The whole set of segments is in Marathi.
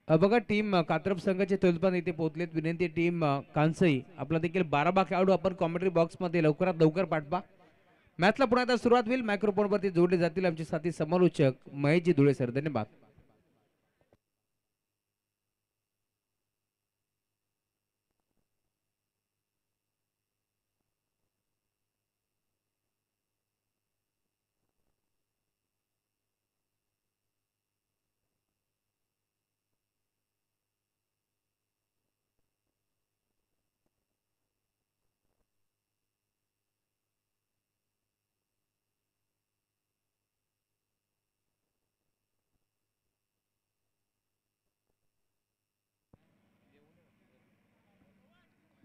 बघा टीम कात्रप संघाचे तोलपान इथे पोहोचलेत. विनंती टीम कांसई आपला देखील 12 खेळाडू आपण कॉमेंट्री बॉक्स मध्ये लवकरात लवकर पाठवा. मॅचला पुन्हा आता सुरुवात होईल. मायक्रोफोन वरती जोडले जातील आमचे साथी समालोचक महेशजी धुळे सर. धन्यवाद.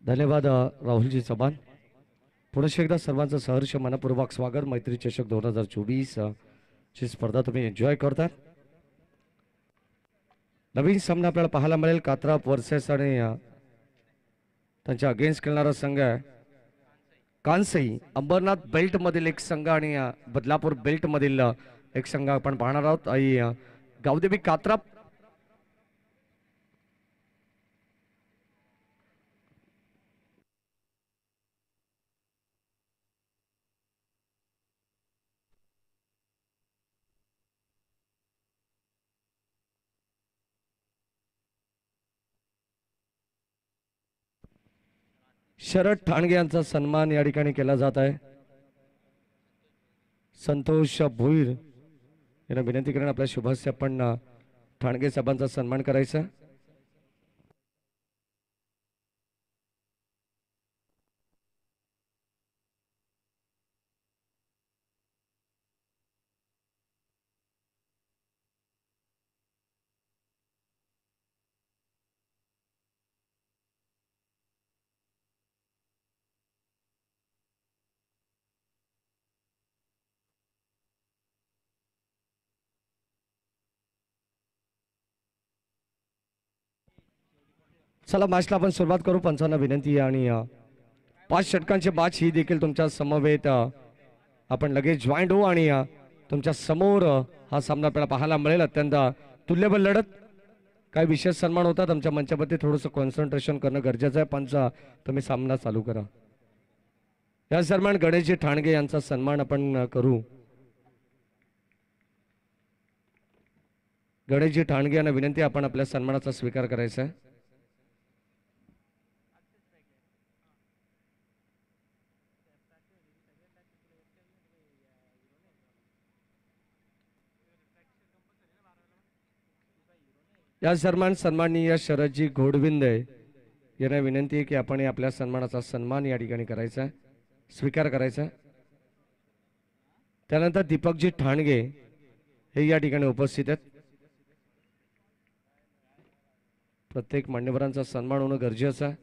धन्यवाद राहुलजी चव्हाण. पुनश्च एकदा सर्वांचं सहर्ष मनपूर्वक स्वागत. मैत्री चषक 2024 ची स्पर्धा तुम्ही एन्जॉय करता. नवीन सामना आपल्याला पाहायला मिळेल. कात्रप वर्सेस आणि त्यांच्या अगेन्स्ट खेळणारा संघ आहे कांसई. अंबरनाथ बेल्ट मधील एक संघ आणि बदलापूर बेल्ट मधील एक संघ आपण पाहणार आहोत. आणि गावदेवी कात्रप शरद ठाणगे यांचा सन्मान या ठिकाणी केला जात आहे. संतोष भोईर यांना विनंती करून आपल्या शुभस्य आपण ठाणगे साहेबांचा सन्मान करायचा. चला मॅचला आपण सुरुवात करू. पंचांना विनंती आहे आणि 5 षटकांची मॅच ही देखील तुमच्या समवेत आपण लगेच जॉईंट होऊ आणि तुमच्या समोर हा सामना आपल्याला पाहायला मिळेल. अत्यंत तुल्यबल लढत. काही विशेष सन्मान होतात. आमच्या मंचावरती थोडंसं कॉन्सन्ट्रेशन करणं गरजेचं आहे. पंच तुम्ही सामना चालू करा. या दरम्यान गणेशजी ठाणगे यांचा सन्मान आपण करू. गणेशजी ठाणगे यांना विनंती आपण आपल्या सन्मानाचा स्वीकार करायचा आहे. या दरम्यान सन्माननीय शरदजी घोडविंदे यांना विनंती आहे की आपण आपल्या सन्मानाचा सन्मान या ठिकाणी करायचा, स्वीकार करायचा. त्यानंतर दीपकजी ठाणगे हे या ठिकाणी उपस्थित आहेत. प्रत्येक मान्यवरांचा सन्मान होणं गरजेचं आहे.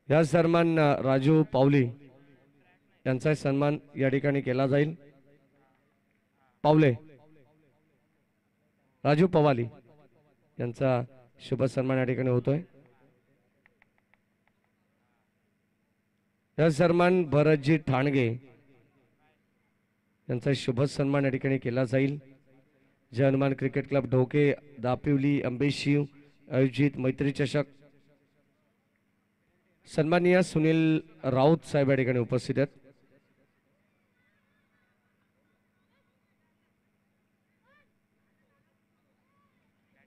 या दरम्यान राजू पावली यांचा सन्मान या ठिकाणी केला जाईल. पावले राजू पवाली यांचा शुभ सन्मान या ठिकाणी होतोय. या सन्मान भरतजी ठाणगे यांचा शुभ सन्मान या ठिकाणी केला जाईल. जय हनुमान क्रिकेट क्लब ढोके दापिवली अंबेशिव आयोजित मैत्री चषक. सन्माननीय सुनील राऊत साहेब या ठिकाणी उपस्थित आहेत.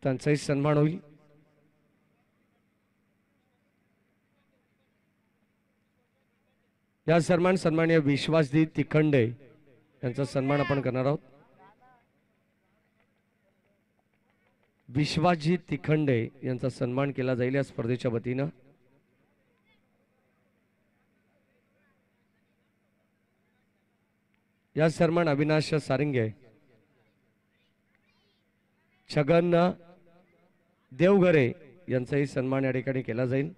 त्यांचाही सन्मान होईल. या सन्मान सन्माननीय विश्वासजी तिखंडे यांचा सन्मान आपण करणार आहोत. विश्वासजी तिखंडे यांचा सन्मान केला जाईल या स्पर्धेच्या वतीनं. या सन्मान अविनाश सारंगे, छगन देवघरे यांचाही सन्मान या ठिकाणी केला जाईल.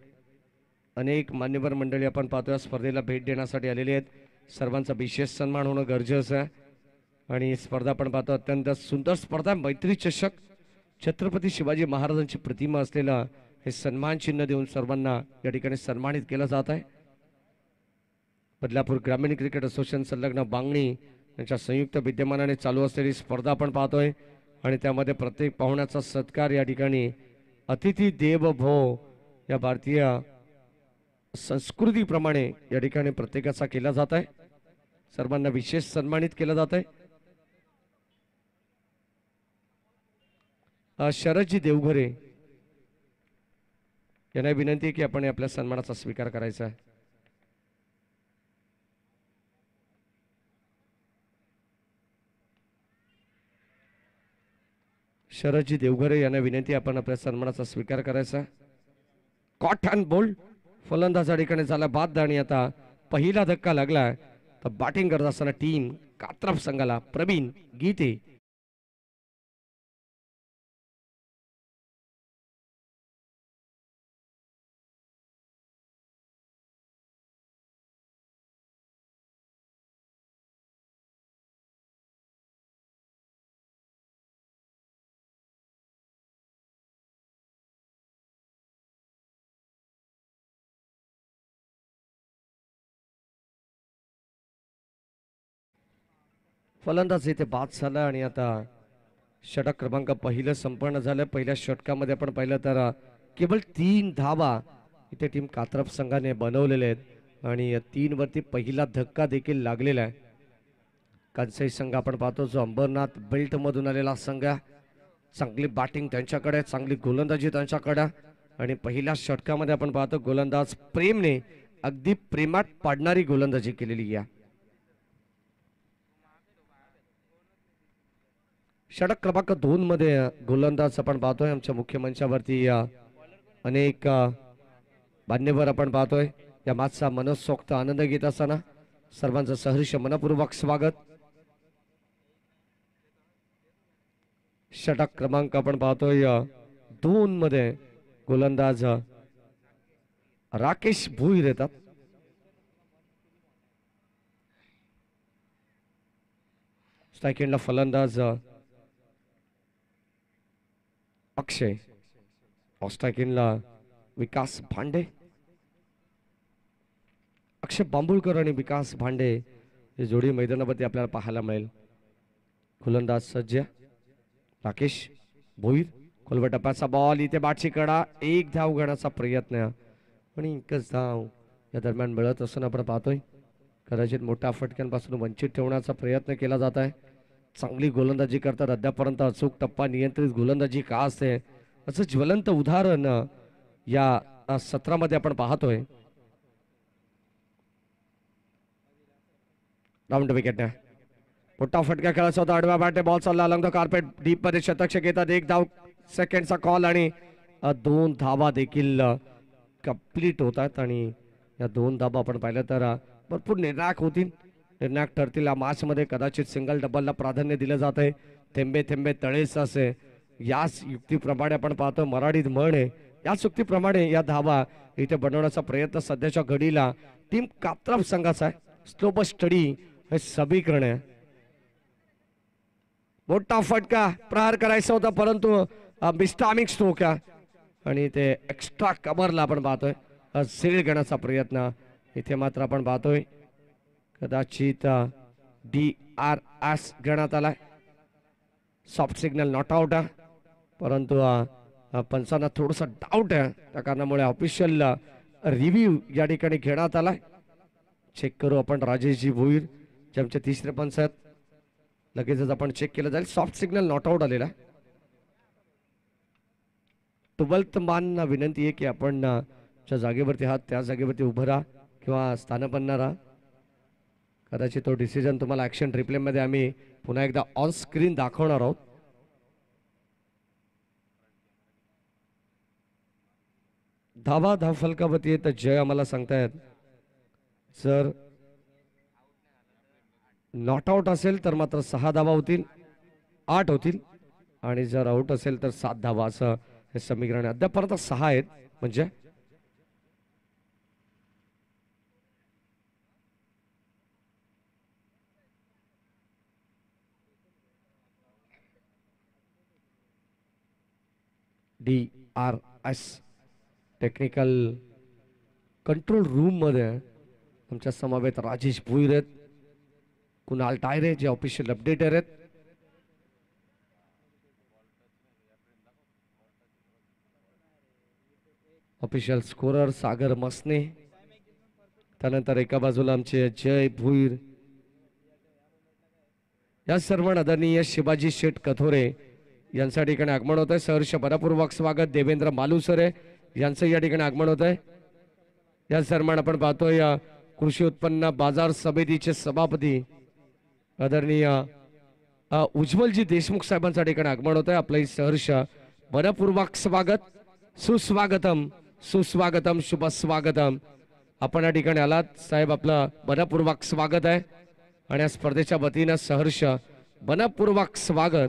अनेक मान्यवर मंडळी आपण पाहतो या स्पर्धेला भेट देण्यासाठी आलेले आहेत. सर्वांचा विशेष सन्मान होणं गरजेचं आहे. आणि स्पर्धा आपण पाहतो अत्यंत सुंदर स्पर्धा. मैत्री चषक छत्रपती शिवाजी महाराजांची प्रतिमा असलेला हे सन्मान चिन्ह देऊन सर्वांना या ठिकाणी सन्मानित केलं जात आहे. बदलापूर ग्रामीण क्रिकेट असोसिएशन संलग्न बांगणी यांच्या संयुक्त विद्यमानाने चालू असलेली स्पर्धा आपण पाहतोय आणि त्यामध्ये प्रत्येक पाहुण्याचा सत्कार या ठिकाणी अतिथी देव भव या भारतीय संस्कृतीप्रमाणे या ठिकाणी प्रत्येकाचा केला जात आहे. सर्वांना विशेष सन्मानित केलं जात आहे. शरदजी देवघरे यांना विनंती आहे की आपण आपल्या सन्मानाचा स्वीकार करायचा आहे. शरदजी देवघरे यांना विनंती आपण आपल्या सन्मानाचा स्वीकार करायचा. कॉट अँड बोल्ड फलंदाज ठिकाणी झाला बाद आणि आता पहिला धक्का लागला तर बॅटिंग करत असताना टीम कात्रप संघाला प्रवीण गीते फलंदाज इथे बाद झाला आणि आता षटक क्रमांक पहिलं संपन्न झालं. पहिल्या षटकामध्ये आपण पाहिलं तर केवळ 3 धावा इथे टीम कात्रप संघाने बनवलेले आहेत आणि या 3 वरती पहिला धक्का देखील लागलेला आहे. कांसाई संघ आपण पाहतो जो अंबरनाथ बेल्ट मधून आलेला संघ, चांगली बॅटिंग त्यांच्याकडे, चांगली गोलंदाजी त्यांच्याकडे आणि पहिल्या षटकामध्ये आपण पाहतो गोलंदाज प्रेमने अगदी प्रेमात पाडणारी गोलंदाजी केलेली आहे. षटक क्रमांक 2 मध्ये गोलंदाज आपण पाहतोय आमच्या मुख्य मंचावरती अनेक मान्यवर आपण पाहतोय. या मॅचचा मनसोक्त आनंद घेत असताना सर्वांचं सहर्ष मनपूर्वक स्वागत. षटक क्रमांक आपण पाहतोय 2 मध्ये गोलंदाज राकेश भुईर येतात. स्ट्राईक एंडला फलंदाज अक्षय, ऑस्ट्राकिनला विकास भांडे. अक्षय बांबुळकर आणि विकास भांडे ही जोडी मैदानावरती आपल्याला पाहायला मिळेल. गोलंदाज सज्ज राकेश भोईर, खोलवर टप्प्याचा बॉल, इथे बाटची कडा, एक धाव घेण्याचा प्रयत्न आणि एकच धाव या दरम्यान मिळत असताना आपण पाहतोय. कदाचित मोठ्या फटक्यांपासून वंचित ठेवण्याचा प्रयत्न केला जात आहे. चांगली गोलंदाजी करतात अद्यापर्यंत, अचूक टप्पा नियंत्रित गोलंदाजी का असते असं ज्वलंत उदाहरण या सत्रामध्ये आपण पाहतोय. राऊंड विकेट मोठा फटका खेळायचा होता, आडव्या बॅटने बॉल चालला अलंग द कार्पेट, डीप मध्ये शतक घेतात. एक धाव सेकंडचा कॉल आणि 2 धावा देखील कंप्लीट होतात आणि या 2 धावा आपण पाहिलं तर भरपूर निर्णायक होतील, निर्णायक ठरतील. या मॅच मध्ये कदाचित सिंगल डबलला प्राधान्य दिलं जात आहे. थेंबे थेंबे तळेस असे याच युक्तीप्रमाणे आपण पाहतो, मराठीत म्हण आहे, याच युक्तीप्रमाणे या धावा इथे बनवण्याचा प्रयत्न सध्याच्या घडीला टीम कात्रप संघाचा आहे. स्लो बट स्टडी हे समीकरण आहे. मोठा फटका प्रहार करायचा होता परंतु मिस्टामिक स्ट्रोक आणि ते एक्स्ट्रा कव्हरला आपण पाहतोय झेल घेण्याचा प्रयत्न इथे मात्र आपण पाहतोय. कदाचित DRS घेण्यात आलाय, सॉफ्ट सिग्नल नॉट आउट आहे, परंतु पंचांना थोडंसं डाऊट आहे, त्या कारणामुळे ऑफिशियल रिव्ह्यू या ठिकाणी घेण्यात आलाय. चेक करू आपण राजेशजी भोईर जे आमचे तिसरे पंच आहेत. लगेचच आपण चेक केलं जाईल. सॉफ्ट सिग्नल नॉट आउट आलेला. 12th मॅनना विनंती आहे की आपण ज्या जागेवरती आहात त्या जागेवरती उभं राहा किंवा स्थानपन्न राहा. कदाचित तो डिसिजन तुम्हाला ऍक्शन रिप्ले मध्ये आम्ही पुन्हा एकदा ऑन स्क्रीन दाखवणार आहोत. धावा धाव फलकावरती तर जय आम्हाला सांगतायत जर नॉट आउट असेल तर मात्र 6 धावा होतील, 8 होतील आणि जर आउट असेल तर 7 धावा असं हे समीकरण आहे. अद्यापर्यंत 6 आहेत म्हणजे DRS टेक्निकल कंट्रोल रूम मध्ये आमच्या समवेत राजेश भुईर आहेत. कुणाल टायरे जे ऑफिशियल अपडेटर आहेत. ऑफिशियल स्कोरर सागर मसने. त्यानंतर एका बाजूला आमचे जय भुईर. या सर्व आदरणीय शिवाजी शेठ कथोरे यांच्या ठिकाणी आगमन होत आहे. सहर्ष मनपूर्वक स्वागत. देवेंद्र मालुसरे यांचं या ठिकाणी आगमन होत आहे. या सन्मान आपण पाहतोय कृषी उत्पन्न बाजार समितीचे सभापती आदरणीय उज्ज्वलजी देशमुख साहेबांच्या ठिकाणी आगमन होत आहे. आपलं सहर्ष मनपूर्वक स्वागत. सुस्वागतम सुस्वागतम शुभ स्वागतम. आपण या ठिकाणी आलात साहेब, आपलं मनपूर्वक स्वागत आहे आणि या स्पर्धेच्या वतीनं सहर्ष मनपूर्वक स्वागत.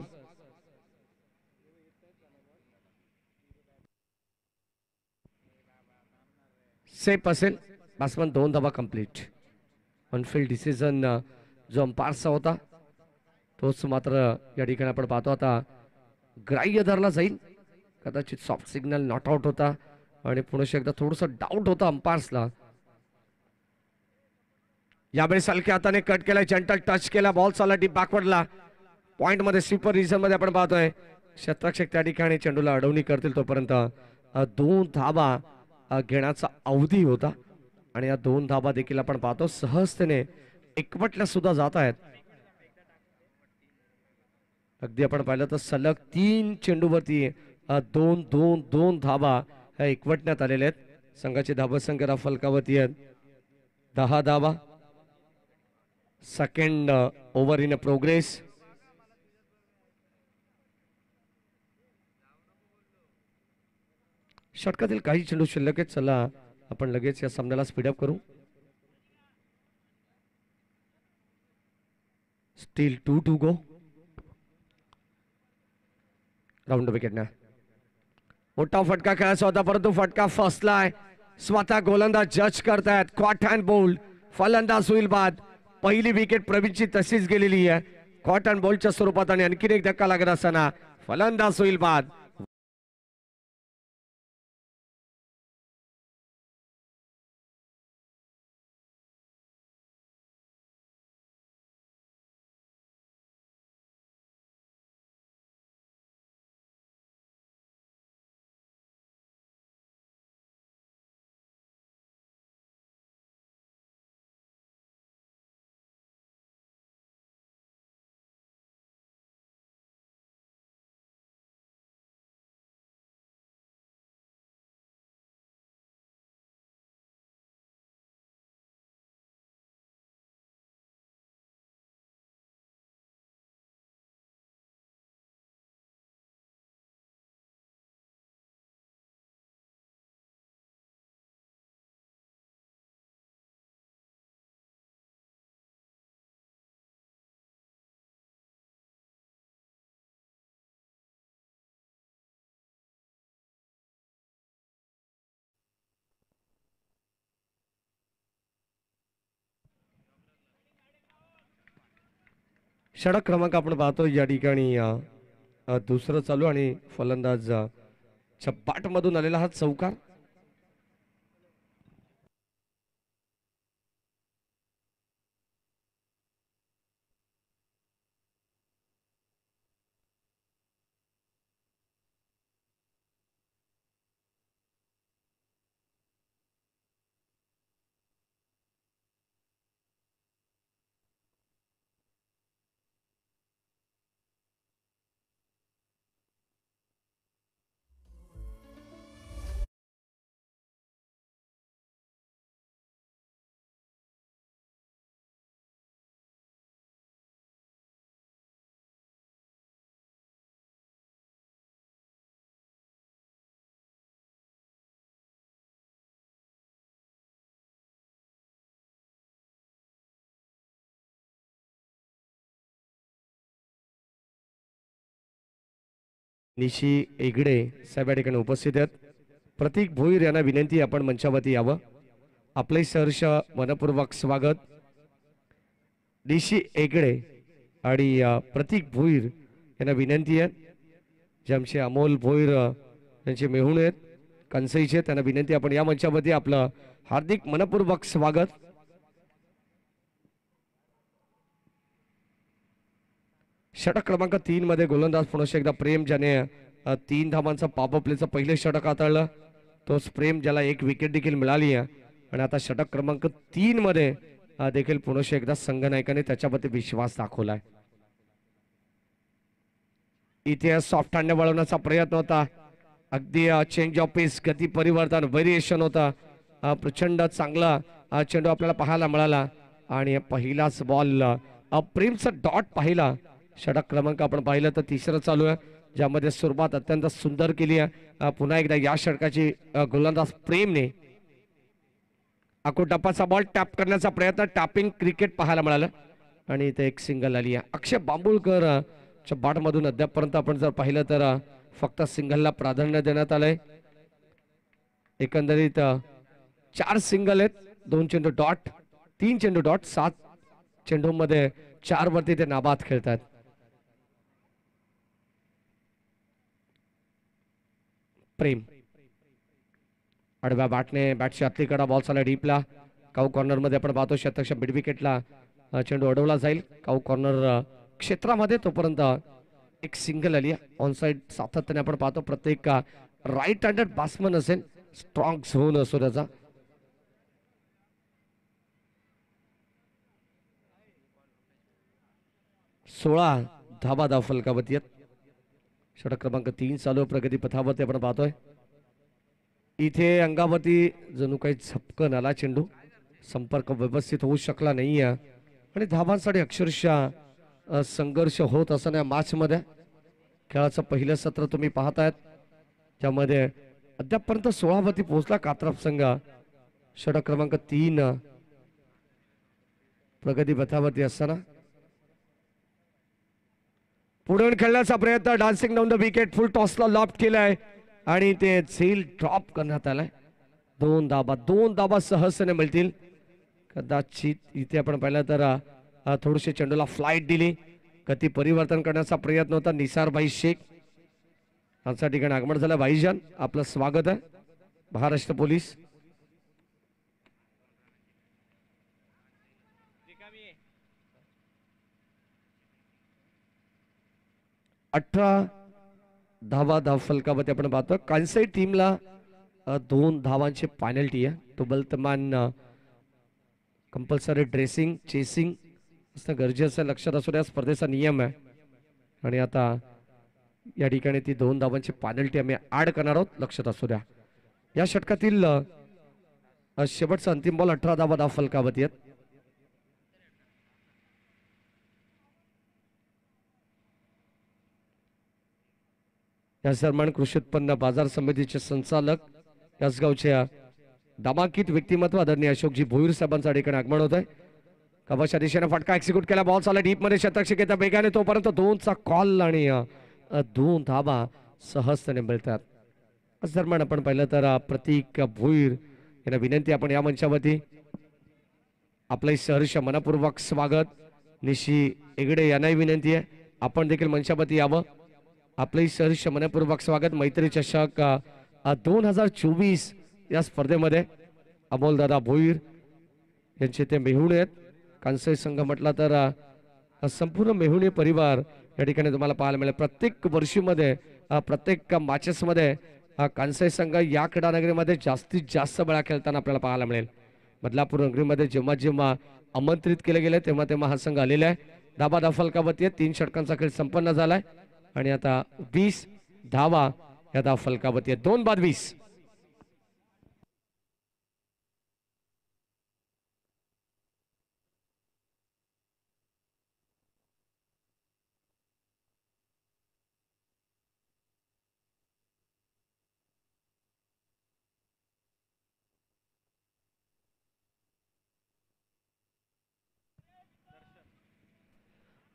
सेफ असेल. बॅट्समन 2 धावा कंप्लीट. ऑनफिल्ड डिसिजन जो अंपायरचा होता तोच मात्र या ठिकाणी आपण पाहतो आता ग्राह्य धरला जाईल. कदाचित सॉफ्ट सिग्नल नॉट आउट होता आणि पुन्हा एकदा थोडंसं डाऊट होता अंपायर्सला. यावेळेस हलक्या हाताने कट केला, जंटल टच केला, बॉल चालला डीप बॅकवर्डला. पॉइंट मध्ये स्वीपर रिजन मध्ये आपण पाहतोय क्षेत्ररक्षक त्या ठिकाणी चेंडूला अडवणी करतील. तोपर्यंत 2 धावा घेण्याचा अवधी होता आणि या 2 धावा देखील आपण पाहतो सहजतेने एकवटल्या सुद्धा जात आहेत. अगदी आपण पाहिलं तर सलग 3 चेंडूवरती 2 धावा ह्या एकवटण्यात आलेल्या आहेत. संघाची धावसंख्या फलकावरती आहेत 10 धावा. Second over in progress. षटकातील काही चेंडू शिल्लक आहेत. चला आपण लगेच या सामन्याला स्पीडअप करू. Still 2 to go. राऊंड विकेटने मोठा फटका खेळायचा होता परंतु फटका फसलाय. स्वतः गोलंदाज जज करतायत. कॉट अँड बोल्ड फलंदाज होईल बाद. पहिली विकेट प्रवीणची तशीच गेलेली आहे कॉट अँड बोल्डच्या स्वरूपात आणि आणखीन एक धक्का लागत असताना फलंदाज होईल बाद. षटक क्रमांक आपण पाहतो या ठिकाणी दुसरं चालू आणि फलंदाज चपाट मधून आलेला हा चौकार. निशी एगडे साहेब या ठिकाणी उपस्थित आहेत. प्रतीक भोईर यांना विनंती आपण मंचावरती यावं. आपले सहर्ष मनपूर्वक स्वागत. निशी एगडे आणि प्रतीक भोईर यांना विनंती आहे. जे आमचे अमोल भोईर यांचे मेहुण आहेत कंसईचे, त्यांना विनंती आपण या मंचावरती आपलं हार्दिक मनपूर्वक स्वागत. षटक क्रमांक 3 मध्ये गोलंदाज पुन्हा एकदा प्रेम, ज्याने 3 धावांचा पॉवर प्लेचं पहिलं षटक हाताळलं. तोच प्रेम, ज्याला एक विकेट देखील मिळाली आहे. आणि आता षटक क्रमांक 3 मध्ये देखील पुन्हा एकदा संघनायकाने त्याच्यावरती विश्वास दाखवलाय. इथे सॉफ्ट हँड वळवण्याचा प्रयत्न होता. अगदी चेंज ऑफ पेस, गती परिवर्तन, व्हेरिएशन होता. प्रचंड चांगला चेंडू आपल्याला पाहायला मिळाला. आणि पहिलाच बॉल प्रेमचा डॉट पाहिला. षटक क्रमांक आपण पाहिलं तर तिसरं चालू आहे, ज्यामध्ये सुरुवात अत्यंत सुंदर केली आहे. पुन्हा एकदा या षटकाची गोलंदाज प्रेमने टप्पाचा बॉल टॅप करण्याचा प्रयत्न, टॅपिंग क्रिकेट पाहायला मिळालं. आणि इथे एक सिंगल आली आहे. अक्षय बांबुळकर च्या बॅट मधून अद्यापपर्यंत आपण जर पाहिलं तर फक्त सिंगलला प्राधान्य देण्यात आलंय. एकंदरीत 4 सिंगल आहेत, 2 चेंडू डॉट, 3 चेंडू डॉट, 7 चेंडूमध्ये 4 वरती ते नाबाद खेळतात. प्रेम आडव्या बॅटने बॅटची आतली कडा, बॉल चालला डीपला. काऊ कॉर्नर मध्ये आपण पाहतो शतकच्या मिड विकेटला चेंडू अडवला जाईल काऊ कॉर्नर क्षेत्रामध्ये. तोपर्यंत एक सिंगल आली ऑन साइड. सातत्याने आपण पाहतो प्रत्येक राईट हँडेड बॅट्समन असेल, स्ट्रॉंग झोन असो त्याचा. सोळा धाबा धाव फलकावती आहेत. षटक क्रमांक 3 चालू प्रगती पथावरती आपण पाहतोय. इथे अंगावरती जणू काही झपकन आला चेंडू, संपर्क व्यवस्थित होऊ शकला नाहीये. आणि धावांसाठी अक्षरशः संघर्ष होत असताना मॅच मध्ये खेळाचं पहिलं सत्र तुम्ही पाहतायत, ज्यामध्ये अद्यापपर्यंत 16 वरती पोहोचला कात्रप संघ. षटक क्रमांक 3 प्रगती पथावरती असताना पुढे खेळण्याचा प्रयत्न, dancing down the wicket, full टॉसला लॉफ्ट केलाय आणि ते झेल ड्रॉप करण्यात आलाय. 2 धाबा सहजतेने मिळतील कदाचित. इथे आपण पाहिलं तर थोडीशी चेंडूला फ्लाइट दिली, गती परिवर्तन करण्याचा प्रयत्न होता. निसारभाई शेख यांच्या ठिकाणी आगमन झालं. भाईजान आपलं स्वागत आहे. महाराष्ट्र पोलीस 18 धाव फलकावरती आपण पाहतो. कांसाई टीमला 2 धावांची पेनल्टी आहे. तुबलतमान कंपल्सरी ड्रेसिंग चेसिंग असणं गरजेचं लक्षात असू द्या, स्पर्धेचा नियम आहे. आणि आता या ठिकाणी ती 2 धावांची पेनल्टी आम्ही ऍड करणार आहोत, लक्षात असू द्या. या षटकातील शेवटचा अंतिम बॉल 18 धाव फलकावरती आहेत. या दरम्यान कृषी उत्पन्न बाजार समितीचे संचालक यासगावच्या नामांकित व्यक्तिमत्व आदरणीय अशोकजी भोईर साहेबांच्या ठिकाणी आगमन होत आहे. कबाच्या दिशेने फटका एक्झिक्यूट केला, बॉल चालला डीप मध्ये, शतक वेगाने. तोपर्यंत 2चा कॉल आणि 2 धावा सहजतेने मिळतात. आज दरम्यान आपण पाहिलं तर प्रतीक भोईर यांना विनंती, आपण या मंचावरती आपलं सहर्ष मनपूर्वक स्वागत. निशी एगडे यांनाही विनंती आहे आपण देखील मंचावरती यावं. आपलंही सहर्ष मनपूर्वक स्वागत. मैत्री चषक 2024 या स्पर्धेमध्ये अमोलदादा भोईर यांचे ते मेहुणे आहेत. कांसाई संघ म्हटला तर संपूर्ण मेहुणे परिवार या ठिकाणी तुम्हाला पाहायला मिळेल. प्रत्येक वर्षीमध्ये प्रत्येक मॅचेसमध्ये कांसाई संघ या क्रीडा नगरीमध्ये जास्तीत जास्त वेळा खेळताना आपल्याला पाहायला मिळेल. बदलापूर नगरीमध्ये जेव्हा जेव्हा आमंत्रित केले गेले तेव्हा तेव्हा हा संघ आलेला आहे. धाबा फलकावरती 3 षटकांचा खेळ संपन्न झालाय आणि आता 20 धावा या धाव फलकावरती 2 बाद 20.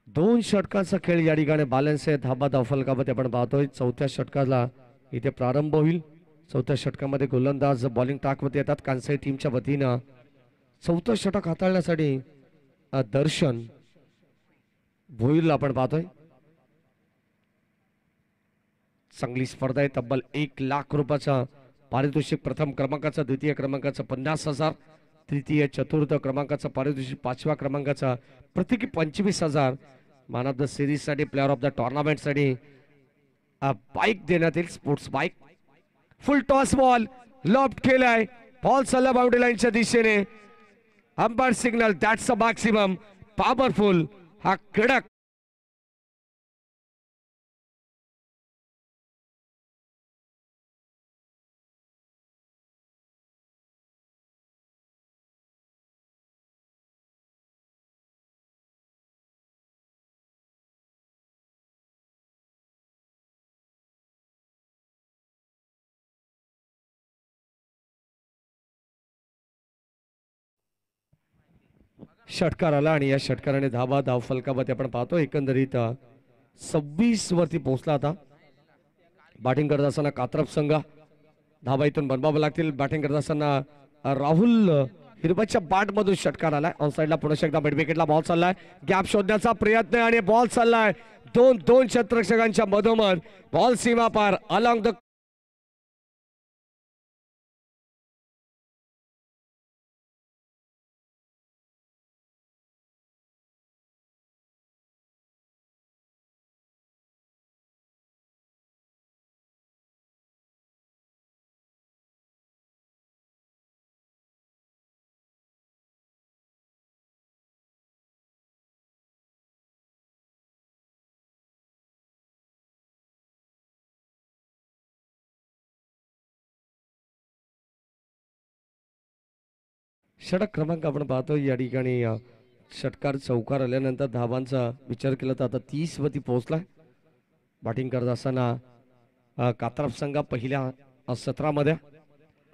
दोन षटकांचा खेळ या ठिकाणी बॅलन्स आहे. धाबा धाव फलकावरती आपण पाहतोय. 4थ्या षटकाला इथे प्रारंभ होईल. 4थ्या षटकामध्ये गोलंदाज बॉलिंग टाकवरती येतात कांसाई टीमच्या वतीनं. 4थं षटक हाताळण्यासाठी दर्शन भोईरला आपण पाहतोय. चांगली स्पर्धा आहे. तब्बल 1 लाख रुपयाचा पारितोषिक. प्रथम क्रमांकाचा, द्वितीय क्रमांकाचा 50,000, तृतीय चतुर्थ क्रमांकाचा पारितोषिक, 5व्या क्रमांकाचा प्रत्येकी 25,000 मॅन ऑफ द सिरीज साठी, प्लेअर ऑफ द टुर्नामेंट साठी बाईक देण्यात येईल, स्पोर्ट्स बाईक. फुल टॉस बॉल लॉफ्ट केलाय, बॉल चालला बाउंड्री लाईनच्या दिशेने. Umpire signal, that's a maximum powerful. हा कडक षटकार आला आणि या षटकाराने धावा धावफलकामध्ये आपण पाहतो एकंदरीत 26 वरती पोहोचला. आता बॅटिंग करत असताना कात्रप संघ धावा इथून बनवावं लागतील. बॅटिंग करत असताना राहुल हिरवच्या बॅट मधून षटकार आलाय. ऑन साइडला पुन्हा एकदा मिड विकेटला बॉल चाललाय, गॅप शोधण्याचा प्रयत्न आणि बॉल चाललाय दोन क्षेत्ररक्षकांच्या मधोमध. बॉल सीमा पार अलॉंग द षटक क्रमांक आपण पाहतो या ठिकाणी. षटकार चौकार आल्यानंतर धावांचा विचार केला तर आता 30 वरती पोहोचलाय. बॅटिंग करत असताना कात्रप संघ पहिल्या सत्रामध्ये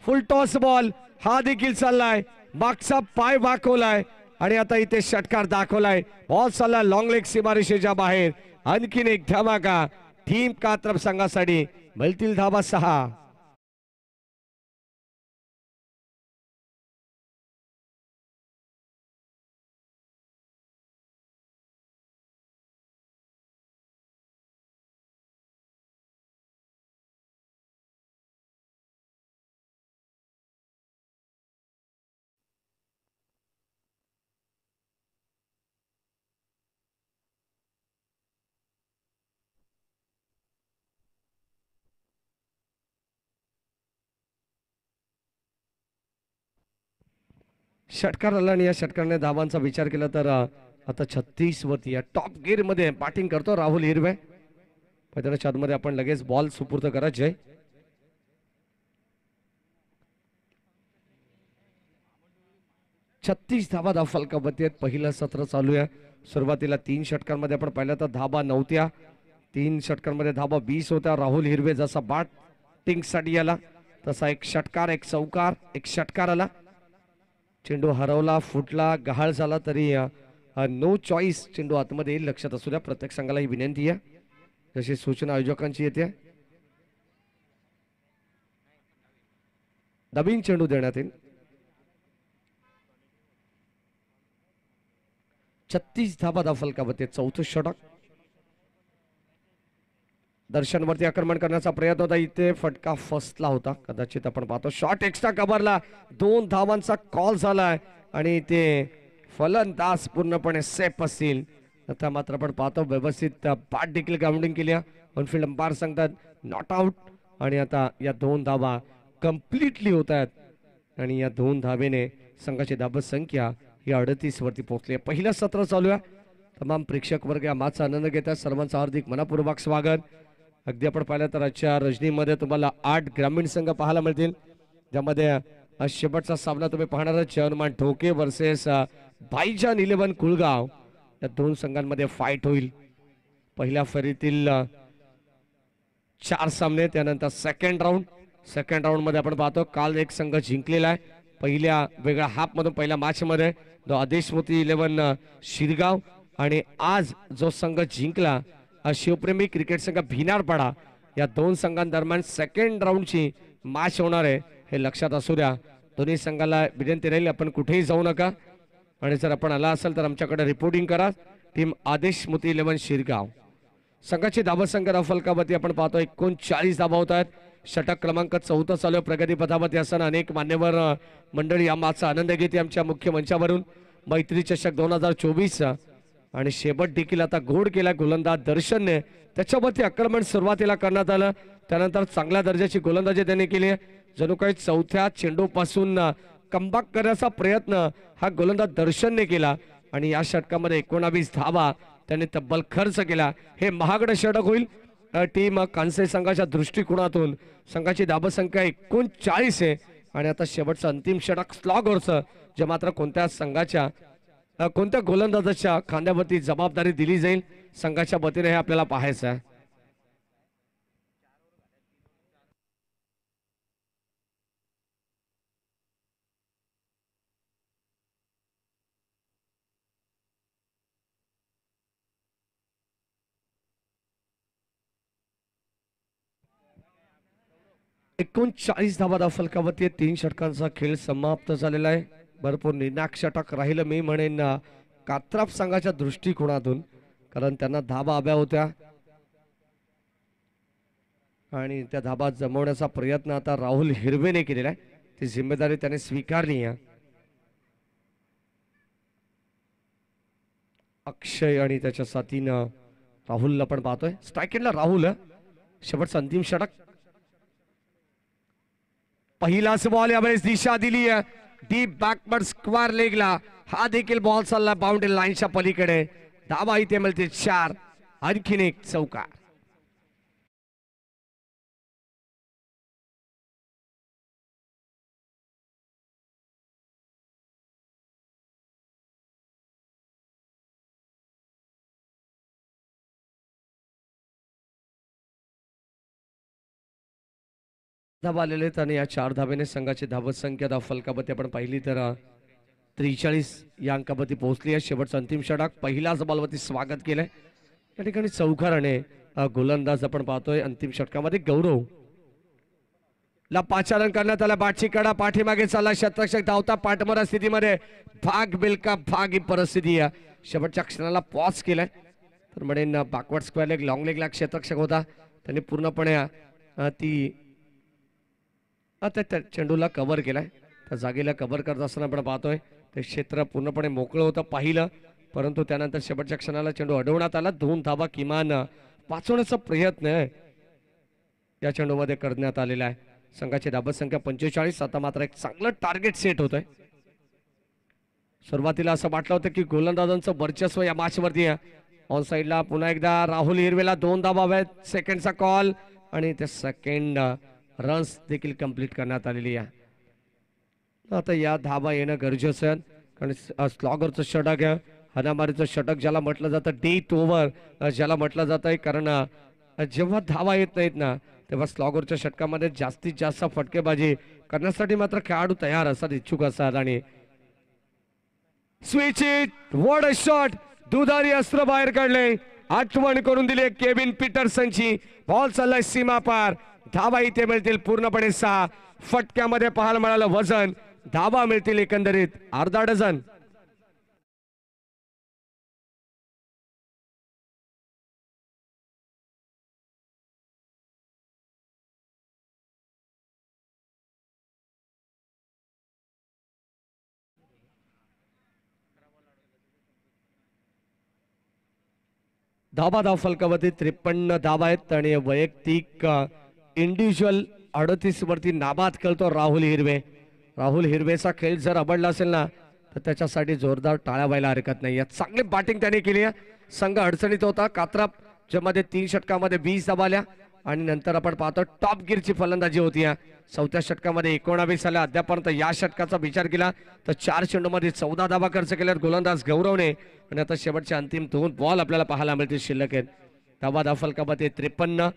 फुल टॉस बॉल हा देखील चाललाय, मागचा पाय वाकवलाय आणि आता इथे षटकार दाखवलाय. बॉल चालला लॉंग लेग सीमारेषेच्या बाहेर. आणखीन एक धमाका टीम कात्रप संघासाठी. मिळतील धावा 6. षटकार आला आणि या षटकाराने धावांचा विचार केला तर आता 36 वरती या टॉप गिअर मध्ये बॅटिंग करतो राहुल हिरवे. मैदानाच्या आतमध्ये आपण लगेच बॉल सुपूर्द करायचे. छत्तीस धावा धावफलकामध्ये आहेत. पहिलं सत्र चालू आहे. सुरुवातीला 3 षटकांमध्ये आपण पाहिलं तर धावा नव्हत्या. 3 षटकांमध्ये धावा 20 होत्या. राहुल हिरवे जसा बॅटिंग साठी आला तसा एक षटकार, एक चौकार, एक षटकार आला. चेंडू हरवला, फुटला, गहाळ झाला तरी नो चॉईस चेंडू आतमध्ये येईल. लक्षात असू द्या, प्रत्येक संघाला ही विनंती आहे जशी सूचना आयोजकांची येते. नवीन चेंडू देण्यात येईल. 36 धावा धावफलकामध्ये चौथं षटक. दर्शनवरती आक्रमण करण्याचा प्रयत्न होता, इथे फटका फसला होता कदाचित. आपण पाहतो शॉट एक्स्ट्रा कव्हरला 2 धावांचा कॉल झालाय आणि ते फलंदाज पूर्णपणे सेफ असतील. आता मात्र आपण पाहतो व्यवस्थित बॅट देखील ग्राउंडिंग केली. ऑनफिल्ड अंपायर सांगतात नॉट आउट आणि आता या 2 धावा कम्प्लिटली होत आहेत आणि या 2 धावेने संघाची धावा संख्या ही 38 वरती पोहोचली. पहिलं सत्र चालू आहे. तमाम प्रेक्षक वर्ग या मॅचचा आनंद घेतात. सर्वांचं हार्दिक मनपूर्वक स्वागत. अगदी आपण पाहिलं तर आजच्या रजनीमध्ये तुम्हाला 8 ग्रामीण संघ पाहायला मिळतील, ज्यामध्ये शेवटचा सामना तुम्ही पाहणार चेअरमन ढोके वर्सेस भाईजान 11 कुळगाव. या 2 संघांमध्ये फाईट होईल. पहिल्या फेरीतील 4 सामने, त्यानंतर सेकंड राऊंड मध्ये आपण पाहतो काल एक संघ जिंकलेला आहे पहिल्या वेगळ्या हाफ मधून पहिल्या मॅच मध्ये, तो आदेशमोती 11 शिरगाव. आणि आज जो संघ जिंकला शिवप्रेमी क्रिकेट संघ भिनारपाडा. या 2 संघांदरम्यान सेकंड राऊंडची मॅच होणार आहे हे लक्षात असू द्या. दोन्ही संघाला विनंती राहील आपण कुठेही जाऊ नका आणि जर आपण आला असेल तर आमच्याकडे रिपोर्टिंग करा. टीम आदेशमोती 11 शिरगाव संघाची धावा संख्या फलकावरती आपण पाहतो 39 धावा होत आहेत. षटक क्रमांक 4 चालू आहे. प्रगती पथावरती असताना अनेक मान्यवर मंडळी या मॅचचा आनंद घेते आमच्या मुख्य मंचावरून. मैत्री चषक 2024 आणि शेवट देखील आता गोड केला गोलंदाज दर्शनने. त्याच्यावरती आक्रमण सुरुवातीला करण्यात आलं, त्यानंतर चांगल्या दर्जाची गोलंदाजी त्याने केली. जणू काही चौथ्या चेंडूपासून कमबॅक करण्याचा प्रयत्न हा गोलंदाज दर्शनने केला आणि या षटकामध्ये 19 धावा त्याने तब्बल खर्च केला. हे महागडं षटक होईल टीम कांसे संघाच्या दृष्टिकोनातून. संघाची धावसंख्या 39 आहे आणि आता शेवटचं अंतिम षटक स्लॉगरचं, जे मात्र कोणत्या संघाच्या कोणत्या गोलंदाजाच्या खांद्यावरती जबाबदारी दिली जाईल संघाच्या वतीने हे आपल्याला पाहायचं आहे. एकोणचाळीस धावा फलकावरती 3 षटकांचा खेळ समाप्त झालेला आहे. भरपूर निर्णायक षटक राहिलं मी म्हणेन कात्राप संघाच्या दृष्टिकोनातून, कारण त्यांना धावा हव्या होत्या आणि त्या धाबा जमवण्याचा प्रयत्न आता राहुल हिरवेने केलेला आहे. ती जिम्मेदारी त्याने स्वीकारली आहे. अक्षय आणि त्याच्या साथीनं राहुलला पण पाहतोय. स्ट्रायकेटला राहुल. शेवटचं अंतिम षटक. पहिलाच बॉल यावेळेस दिशा दिली आहे डीप बॅकवर्ड स्क्वेअर लेगला. हा देखील बॉल चालला बाउंड्री लाईनच्या पलीकडे. धावा इथे मिळते 4. आणखीन एक चौकार. धावा आलेले आहेत आणि या 4 धावेने संघाची धावत संख्या फलकावरती आपण पाहिली तर 43 या अंकावरती पोहोचली आहे. शेवटचं अंतिम षटक. पहिल्याच बॉलवरती स्वागत केलंय या ठिकाणी चौकाराने गोलंदाज आपण पाहतोय. अंतिम षटकामध्ये गौरव ला पाचारण करण्यात आला. बाटची कडा पाठीमागे चालला. शतरक्षक धावता पाठमोरा स्थितीमध्ये. भाग बिलका भाग ही परिस्थिती आहे. शेवटच्या क्षणाला पॉज केलाय. तर म्हणेन बॅकवर्ड स्क्वेअर लेग लॉंग लेगला क्षेत्ररक्षक होता, त्यांनी पूर्णपणे त्या चेंडूला कव्हर केलाय. त्या जागेला कव्हर करत असताना आपण पाहतोय ते क्षेत्र पूर्णपणे मोकळं होतं पाहिलं, परंतु त्यानंतर शेवटच्या क्षणाला चेंडू अडवण्यात आला. 2 धावा किमान वाचवण्याचा प्रयत्न या चेंडूमध्ये करण्यात आलेला आहे. संघाची धाबत संख्या 45. आता मात्र एक चांगलं टार्गेट सेट होत आहे. सुरुवातीला असं वाटलं होतं की गोलंदाजांचं वर्चस्व या मॅचवरती आहे. ऑन साईडला पुन्हा एकदा राहुल हिरवेला 2 धावा हव्यात. सेकंडचा कॉल आणि ते सेकंड रन्स देखील कंप्लीट करण्यात आलेली आहे. आता या धावा येणं गरजेचं आहे, कारण स्लॉगरचं षटक आहे. हाणामारीचं षटक ज्याला म्हटलं जातं, डेथ ओव्हर ज्याला म्हटलं जात आहे, कारण जेव्हा धावा येत नाहीत ना तेव्हा स्लॉगरच्या षटकामध्ये जास्तीत जास्त फटकेबाजी करण्यासाठी मात्र खेळाडू तयार असतात, इच्छुक असतात. आणि switch hit what a shot. दुधारी अस्त्र बाहेर काढले. आठवण करून दिली केविन पीटरसनची. बॉल चाललाय सीमा पार. धावा इथे मिळतील पूर्णपणे 6. फटक्यामध्ये पाहायला मिळालं वजन. धावा मिळतील एकंदरीत अर्धा डझन. धाव फलकावरती 53 धावा आहेत आणि वैयक्तिक इंडिव्हिज्युअल 38 वरती नाबाद खेळतो राहुल हिरवे. राहुल हिरवेचा खेळ जर आवडला असेल ना तर त्याच्यासाठी जोरदार टाळ्या व्हायला हरकत नाही. चांगली बॅटिंग त्याने केली आहे. संघ अडचणीत होता. कात्रप ज्यामध्ये 3 षटकामध्ये 20 धावा आल्या आणि नंतर आपण पाहतो टॉप गिअरची फलंदाजी होती. 4थ्या षटकामध्ये 19 आल्या. अद्यापर्यंत या षटकाचा विचार केला तर 4 चेंडूमध्ये 14 धावा खर्च केल्यात गोलंदाज गौरवने. आणि आता शेवटचे अंतिम 2 बॉल आपल्याला पाहायला मिळतील शिल्लक आहेत. धावा फलकामध्ये 53.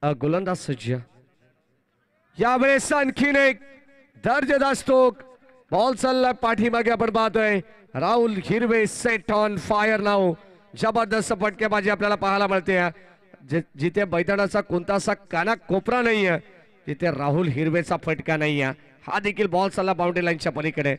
गोलंदाज सज्ज. यावेळेस आणखीन एक दर्जेदार स्ट्रोक. बॉल चालला पाठीमागे आपण पाहतोय. राहुल हिरवे सेट ऑन फायर नाव. जबरदस्त फटकेबाजी आपल्याला पाहायला मिळते. जिथे मैदानाचा कोणतासा काना कोपरा नाहीये तिथे राहुल हिरवेचा फटका नाहीये. हा देखील बॉल चालला बाउंड्री लाईनच्या पलीकडे.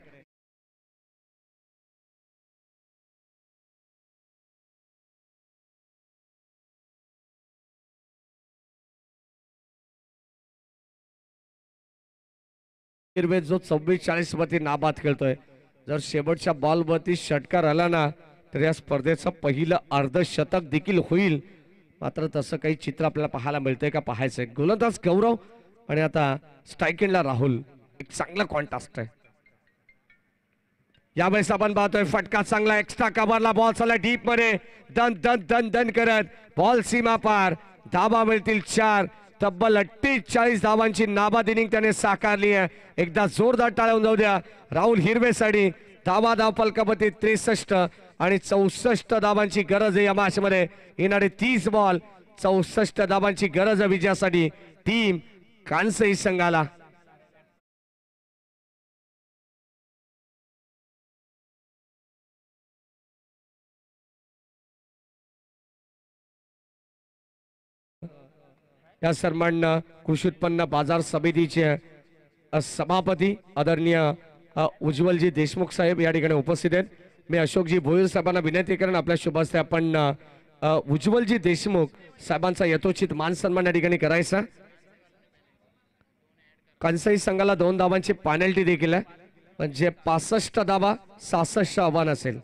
हिरवे जो 44 वरती नाबाद खेळतोय. जर शेवटच्या बॉलवरती षटकार आला ना तर या स्पर्धेचं पहिलं अर्धशतक देखील होईल. मात्र तसं काही चित्र आपल्याला पाहायला मिळतंय का पाहायचंय. गोलंदाज गौरव आणि आता स्ट्राईक एंडला राहुल. एक चांगला कॉन्टास्ट आहे. यावेळेस आपण पाहतोय फटका चांगला एक्स्ट्रा कव्हरला बॉल चालला डीप मध्ये दन दन दन दन करत बॉल सीमा पार. धाबा मिळतील 4. तब्बल 48 धावांची नाबाद इनिंग त्याने साकारली आहे. एकदा जोरदार टाळ्या जाऊ द्या राहुल हिरवेसाठी. धावा धाव फलकापती 63 आणि 64 धावांची गरज आहे या मॅच मध्ये. येणारे 30 बॉल 64 धावांची गरज आहे विजयासाठी टीम कांसई संघाला. या सन्मान कृषी उत्पन्न बाजार समितीचे सभापती आदरणीय उज्ज्वलजी देशमुख साहेब या ठिकाणी उपस्थित आहेत. मी अशोकजी भोईर साहेबांना विनंती करेन आपल्या शुभ हस्ते आपण उज्ज्वलजी देशमुख साहेबांचा यथोचित मान सन्मान या ठिकाणी करायचा. कंसाई संघाला 2 धावांची पेनल्टी देखील आहे म्हणजे 65 धावा 66 आव्हान असेल.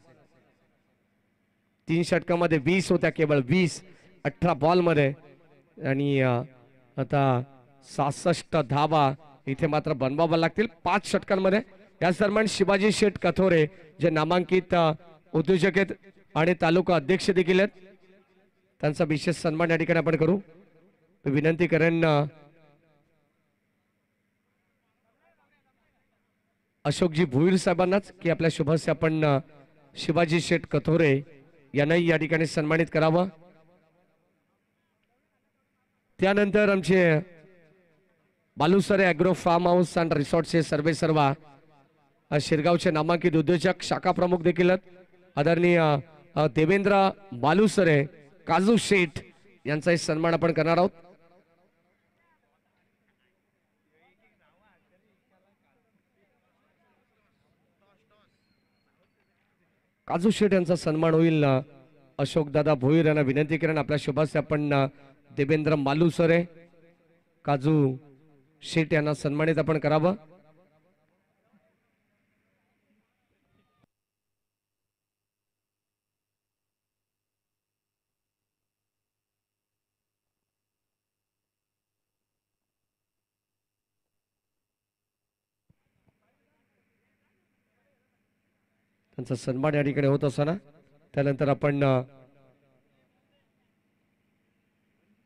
3 षटकामध्ये 20 होत्या केवळ 20 18 बॉल मध्ये आणि आता 66 धावा इथे मात्र बनवाव्या लागतील 5 षटकांमध्ये. या दरम्यान शिवाजी शेठ कथोरे जे नामांकित उद्योजक आहेत आणि तालुका अध्यक्ष देखील आहेत त्यांचा विशेष सन्मान या ठिकाणी आपण करू. विनंती करेन अशोकजी भोईर साहेबांनाच की आपल्या शुभस्य आपण शिवाजी शेठ कथोरे यांनाही या ठिकाणी सन्मानित करावं. त्यानंतर आमचे बालुसरे ॲग्रो फार्म हाऊस अँड रिसॉर्टचे सर्वेसर्वा शिरगावचे नामांकित उद्योजक शाखा प्रमुख देखील आदरणीय देवेंद्र बालुसरे काजू शेठ यांचाही सन्मान आपण करणार आहोत. काजू शेठ यांचा सन्मान होईल. अशोकदादा भोईर यांना विनंती करेन आपल्या शुभासे आपण देवेंद्र मालुसरे काजू शेठ यांना सन्मानित आपण करावं. त्यांचा सन्मान या ठिकाणी होत असताना त्यानंतर आपण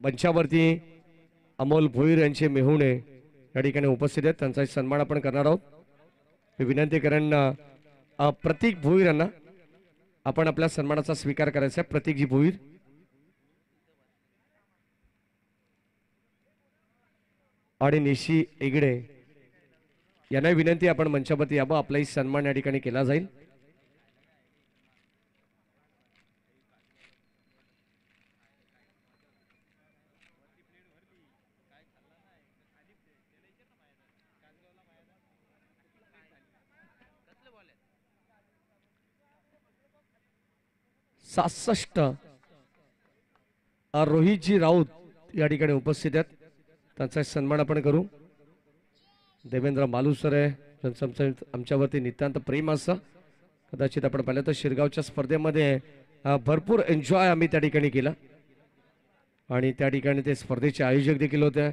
मंचावरती अमोल भोईर यांचे मेहुणे या ठिकाणी उपस्थित आहेत त्यांचा सन्मान आपण करणार आहोत. मी विनंती करेन प्रतीक भोईर यांना आपण आपल्या सन्मानाचा स्वीकार करायचा आहे. प्रतीकजी भोईर आणि निशी एगडे यांना विनंती आपण मंचावरती यावं आपलाही सन्मान या ठिकाणी केला जाईल. रोहितजी राऊत या ठिकाणी उपस्थित आहेत त्यांचा सन्मान आपण करू. देवेंद्र मालुसरे ज्यांचं आमच्यावरती नितांत प्रेम असं कदाचित आपण पाहिलं तर शिरगावच्या स्पर्धेमध्ये भरपूर एन्जॉय आम्ही त्या ठिकाणी केला आणि त्या ठिकाणी ते स्पर्धेचे आयोजक देखील होते.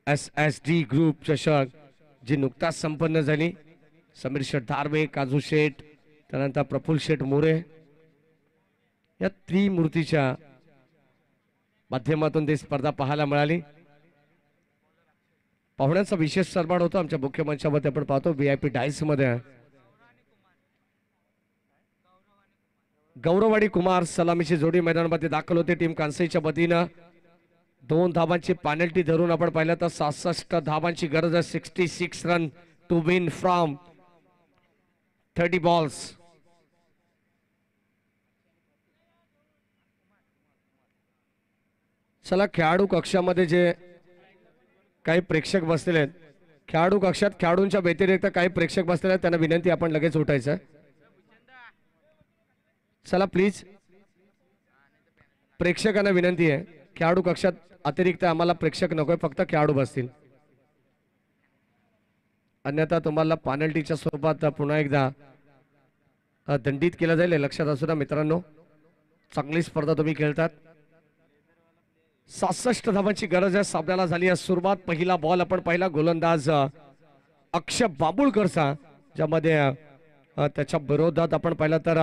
SSD ग्रुप चषक जी नुकताच संपन्न झाली. समीर शेठ धारवे काजू शेठ त्यानंतर प्रफुल्ल शेठ मोरे या त्रिमूर्तीच्या माध्यमातून ती स्पर्धा पाहायला मिळाली. पाहुण्यांचा विशेष सन्मान होता आमच्या मुख्य मंचावरती आपण पाहतो VIP डायस मध्ये गौरव आणि कुमार सलामीची जोडी मैदानामध्ये दाखल होते. टीम कांसईच्या वतीनं 2 धावांची पेनल्टी धरून आपण पाहिलं तर 66 धावांची गरज आहे. 66 run to win from 30 balls. चला खेळाडू कक्षामध्ये जे काही प्रेक्षक बसलेले आहेत खेळाडू कक्षात खेळाडूंच्या व्यतिरिक्त काही प्रेक्षक बसलेले आहेत त्यांना विनंती आपण लगेच उठायचं. चला प्लीज प्रेक्षकांना विनंती आहे खेळाडू कक्षात अतिरिक्त आम्हाला प्रेक्षक नकोय फक्त खेळाडू बसतील. अन्यथा तुम्हाला पेनल्टीच्या स्वरूपात पुन्हा एकदा दंडित केलं जाईल. हे लक्षात असू द्या मित्रांनो. चांगली स्पर्धा तुम्ही खेळतात. 66 धावांची गरज आहे. सामन्याला झाली आहे सुरुवात. पहिला बॉल आपण पहिला गोलंदाज अक्षय बांबुळकरचा, ज्यामध्ये त्याच्या विरोधात आपण पाहिलं तर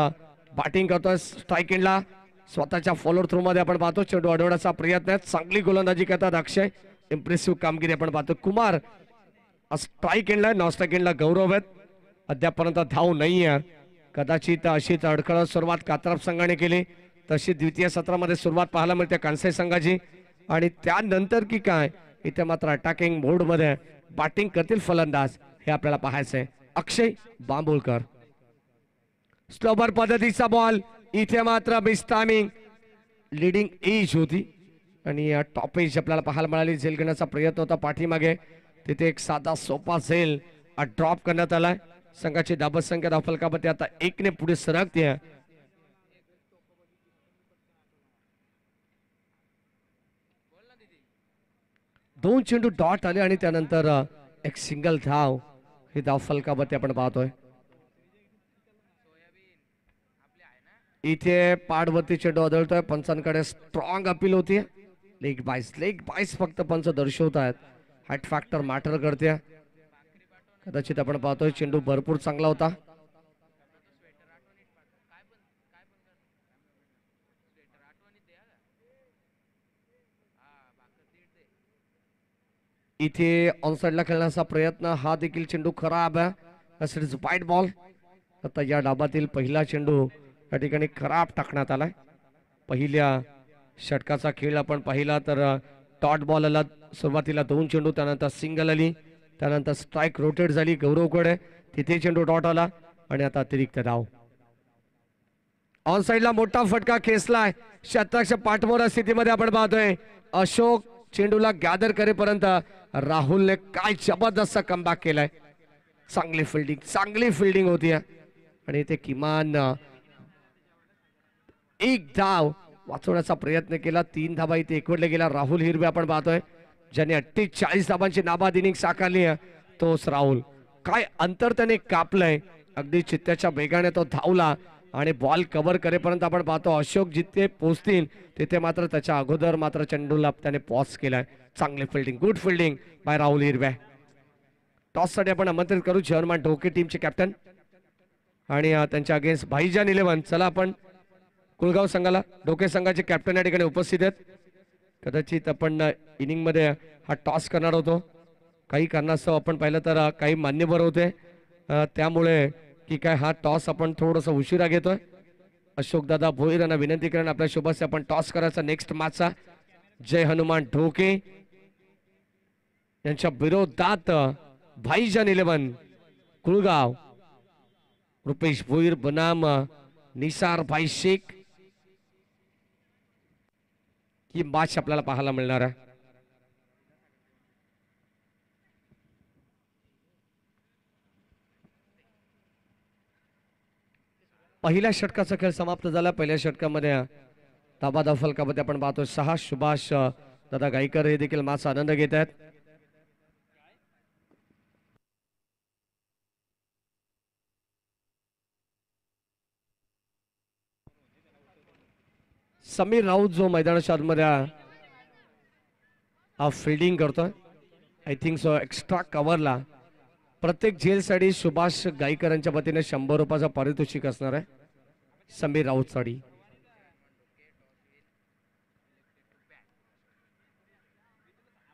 बॅटिंग करतोय. स्ट्राईक एंडला स्वतःच्या फॉलोअर थ्रू मध्ये आपण पाहतो चेंडू अडवण्याचा प्रयत्न आहे. चांगली गोलंदाजी करतात अक्षय. इम्प्रेसिव्ह कामगिरी आपण पाहतो. कुमार स्ट्राईक एंडला, नॉन स्ट्राईक एंडला गौरव आहेत. अद्यापर्यंत धाव नाही आहे. कदाचित अशीच अडखळत सुरुवात कात्रप संघाने केली तशी द्वितीय सत्रामध्ये सुरुवात पाहायला मिळते कांसाई संघाची. आणि त्यानंतर की काय इथे मात्र अटॅकिंग मोड मध्ये बॅटिंग करतील फलंदाज हे आपल्याला पाहायचंय. अक्षय बांबुळकर. स्लोबर पद्धतीचा बॉल. इथे मात्र बिस्टामिंग लिडिंग एज होती आणि टॉप एज आपल्याला पाहायला मिळाली. झेल घेण्याचा प्रयत्न होता पाठीमागे. तिथे एक साधा सोपा झेल ड्रॉप करण्यात आलाय. संघाची धाबत संख्या धावफलकामध्ये आता 1 ने पुढे सरकते. दोन चेंडू डॉट आले आणि त्यानंतर एक सिंगल धाव ही धावफलकामध्ये आपण पाहतोय. इथे पाडवरती चेंडू आदळतोय. पंचांकडे स्ट्रॉंग अपील होती. लेग बाईस फक्त पंच दर्शवत आहेत. हाईट फॅक्टर मॅटर करते. कदाचित आपण पाहतोय चेंडू भरपूर चांगला होता. इथे ऑनसाइडला खेळण्याचा प्रयत्न. हा देखील चेंडू खराब आहे. वाईट बॉल. आता या डाबातील पहिला चेंडू या ठिकाणी खराब टाकण्यात आलाय. पहिल्या षटकाचा खेळ आपण पाहिला तर डॉट बॉल आला. सुरुवातीला 2 चेंडू, त्यानंतर सिंगल आली, त्यानंतर स्ट्राईक रोटेट झाली गौरवकडे. तिथे चेंडू डॉट आला आणि आता अतिरिक्त धाव. ऑन साइडला मोठा फटका खेचलाय. शतकच्या पाठमोरा स्थितीमध्ये आपण पाहतोय. अशोक चेंडूला गॅदर करेपर्यंत राहुलने काय जबरदस्त कमबॅक केलाय. चांगली फिल्डिंग होती आणि ते किमान एक धाव वाचवण्याचा प्रयत्न केला. 3 धावा इथे एकवटले गेला. राहुल हिरवे आपण पाहतोय ज्याने 48 धावांची नाबाद इनिंग साकारली आहे. तोच राहुल. काय अंतर त्याने कापलंय. अगदी चित्त्याच्या वेगाने तो धावला आणि बॉल कव्हर करेपर्यंत आपण पाहतो अशोक जिथे पोहोचतील तिथे मात्र त्याच्या अगोदर मात्र चेंडूला त्याने पॉज केलाय. चांगली fielding, good fielding by Rahul Hirwe. Toss साठी आपण आमंत्रित करू जर्मन ढोके टीमचे कॅप्टन आणि त्यांच्या अगेन्स्ट भाईजान 11. चला आपण कुलगाव संघाला, ढोके संघाचे कॅप्टन या ठिकाणी उपस्थित आहेत. कदाचित आपण इनिंग मध्ये हा टॉस करणार होतो. काही कारणास्तव आपण पाहिलं तर काही मान्यवर होते, त्यामुळे की काय हा टॉस आपण थोडासा उशिरा घेतोय. अशोक दादा भोईर यांना विनंती करून आपल्या शुभाचे आपण टॉस करायचा नेक्स्ट मॅचचा. जय हनुमान ढोके यांच्या विरोधात भाईजान 11 कुलगाव, रुपेश भोईर बनाम निसार भाई शेख ही मॅच आपल्याला पाहायला मिळणार आहे. पहिल्या षटकाचा खेळ समाप्त झाला. पहिल्या षटकामध्ये धाबा फलकामध्ये आपण पाहतो 6. सुभाष दादा गायकर हे देखील मॅचचा आनंद घेत आहेत. समीर राऊत जो मैदानाच्या आतमध्ये फिल्डिंग करतोय. आय थिंक सो एक्स्ट्रा कव्हरला प्रत्येक झेलसाठी सुभाष गायकर यांच्या वतीने 100 रुपयाचा पारितोषिक असणार आहे. समीर राऊत साठी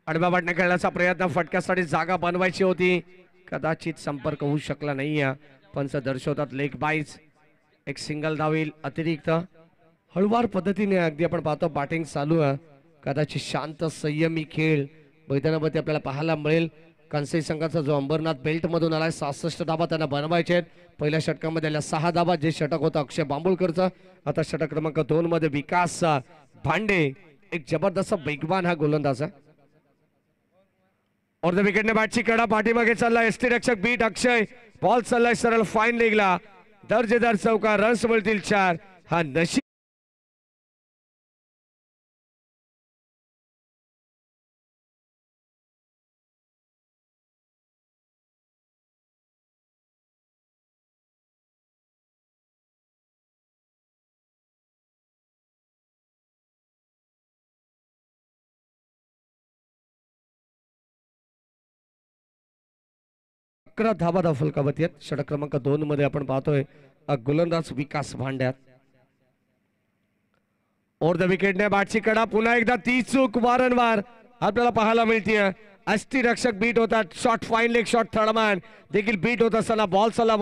आडव्या बाटण्या खेळण्याचा प्रयत्न. फटक्यासाठी जागा बनवायची होती, कदाचित संपर्क होऊ शकला नाही. पंच दर्शवतात लेग बाईज. एक सिंगल धावेल अतिरिक्त. हळुवार पद्धतीने अगदी आपण पाहतो बॅटिंग चालू आहे. कदाचित शांत संयमी खेळ मैदानामध्ये आपल्याला पाहायला मिळेल. कांसाई संघाचा जो अंबरनाथ बेल्ट मधून आलाय 66 धाबा त्यांना बनवायचे आहेत. पहिल्या षटकामध्ये आल्या 6 धाबा, जे षटक होतं अक्षय बांबुळकरचं. आता षटक क्रमांक 2 मध्ये विकास भांडे, एक जबरदस्त वेगवान हा गोलंदाज आहे. और द विकेटने बॅटची कडा पाठीमागे चाललाय. एसटी रक्षक बीट अक्षय. बॉल चाललाय सरळ फाईन लेगला. दर्जेदार चौका, रन्स मिळतील 4. हा नशीब 11 धाबा धाव फलकावरती आहेत. षटक क्रमांक 2 मध्ये आपण पाहतोय गोलंदाज विकास भांड्यात. ओव्हर द विकेटने बॅटची कडा पुन्हा एकदा ती चूक वारंवार आपल्याला पाहायला मिळते. रक्षक बीट होतात. Shot fine leg shot third man देखील बीट होत असताना बॉल चला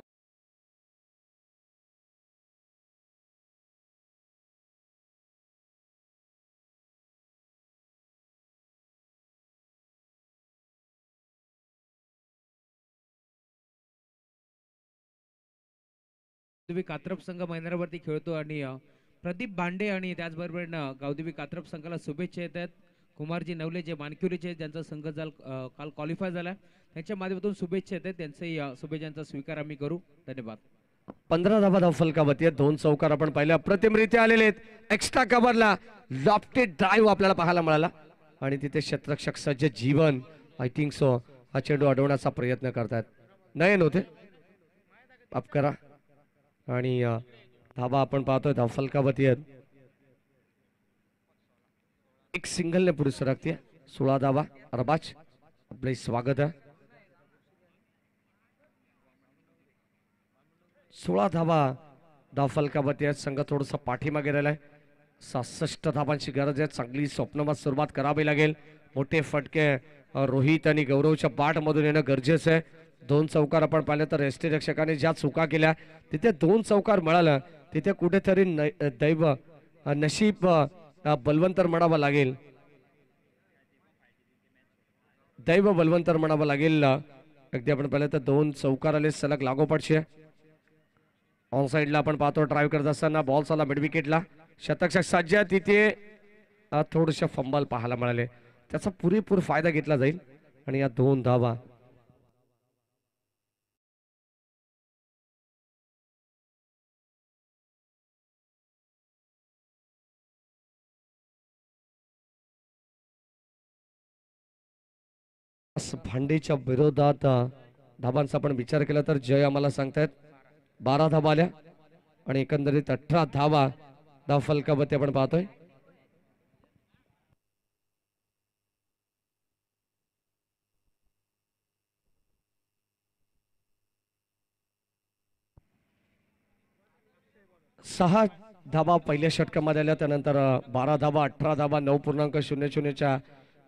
गावदेवी कात्रप संघ मैदानावरती खेळतो आणि प्रदीप भांडे आणि त्याचबरोबर गावदेवी कात्रप संघाला शुभेच्छा येतात. कुमारजी नवले जे मानकिवलीचे आहेत, ज्यांचा संघ काल क्वालिफाय झाला, त्यांच्या माध्यमातून शुभेच्छा येतात. त्यांचे शुभेच्छांचा स्वीकार आम्ही करू. धन्यवाद. 15 धाबा धाव फलकावरती आहेत. 2 चौकार आपण पाहिले अप्रतिमरित्या आलेले आहेत. एक्स्ट्रा कव्हरला लॉफ्टेड ड्राईव्ह आपल्याला पाहायला मिळाला आणि तिथे क्षेत्ररक्षक सज्ज जीवन आय थिंक सो हा चेंडू अडवण्याचा प्रयत्न करतात. नयन होते माफ करा आणि धाबा आपण पाहतोय धाव फलकावरती आहेत. एक सिंगलने पुढे सरकते. 16 धावा. अरबाज आपले स्वागत आहे. 16 धावा धाव फलकावरती आहेत. संघ थोडंसं पाठीमागे राहिलाय. 66 धावांची गरज आहे. चांगली स्वप्नमय सुरुवात करावी लागेल. मोठे फटके रोहित आणि गौरवच्या बाट मधून येणं गरजेचं आहे. 2 चौकार आपण पाहिले तर रक्षकाने ज्या चुका केल्या तिथे 2 चौकार मिळालं. तिथे कुठेतरी नशीब बलवंतर म्हणावं लागेल. दैव बलवंतर म्हणावं लागेल. अगदी आपण पाहिलं तर 2 चौकार आले सलग लागोपाठचे. ऑन साइडला आपण पाहतो ड्राईव्ह करत असताना बॉल चालला मिड विकेटला. शतक सज्ज तिथे थोडेसे फंबल पाहायला मिळाले. त्याचा पुरेपूर फायदा घेतला जाईल आणि या 2 धावा भांडेच्या विरोधात धाबांचा आपण विचार केला तर जय आम्हाला सांगतायत 12 धाबा आल्या आणि एकंदरीत 18 धावा धाव फलकावरती आपण पाहतोय. सहा धाबा पहिल्या षटकामध्ये आल्या. त्यानंतर 12 धाबा 18 धाबा 9.00च्या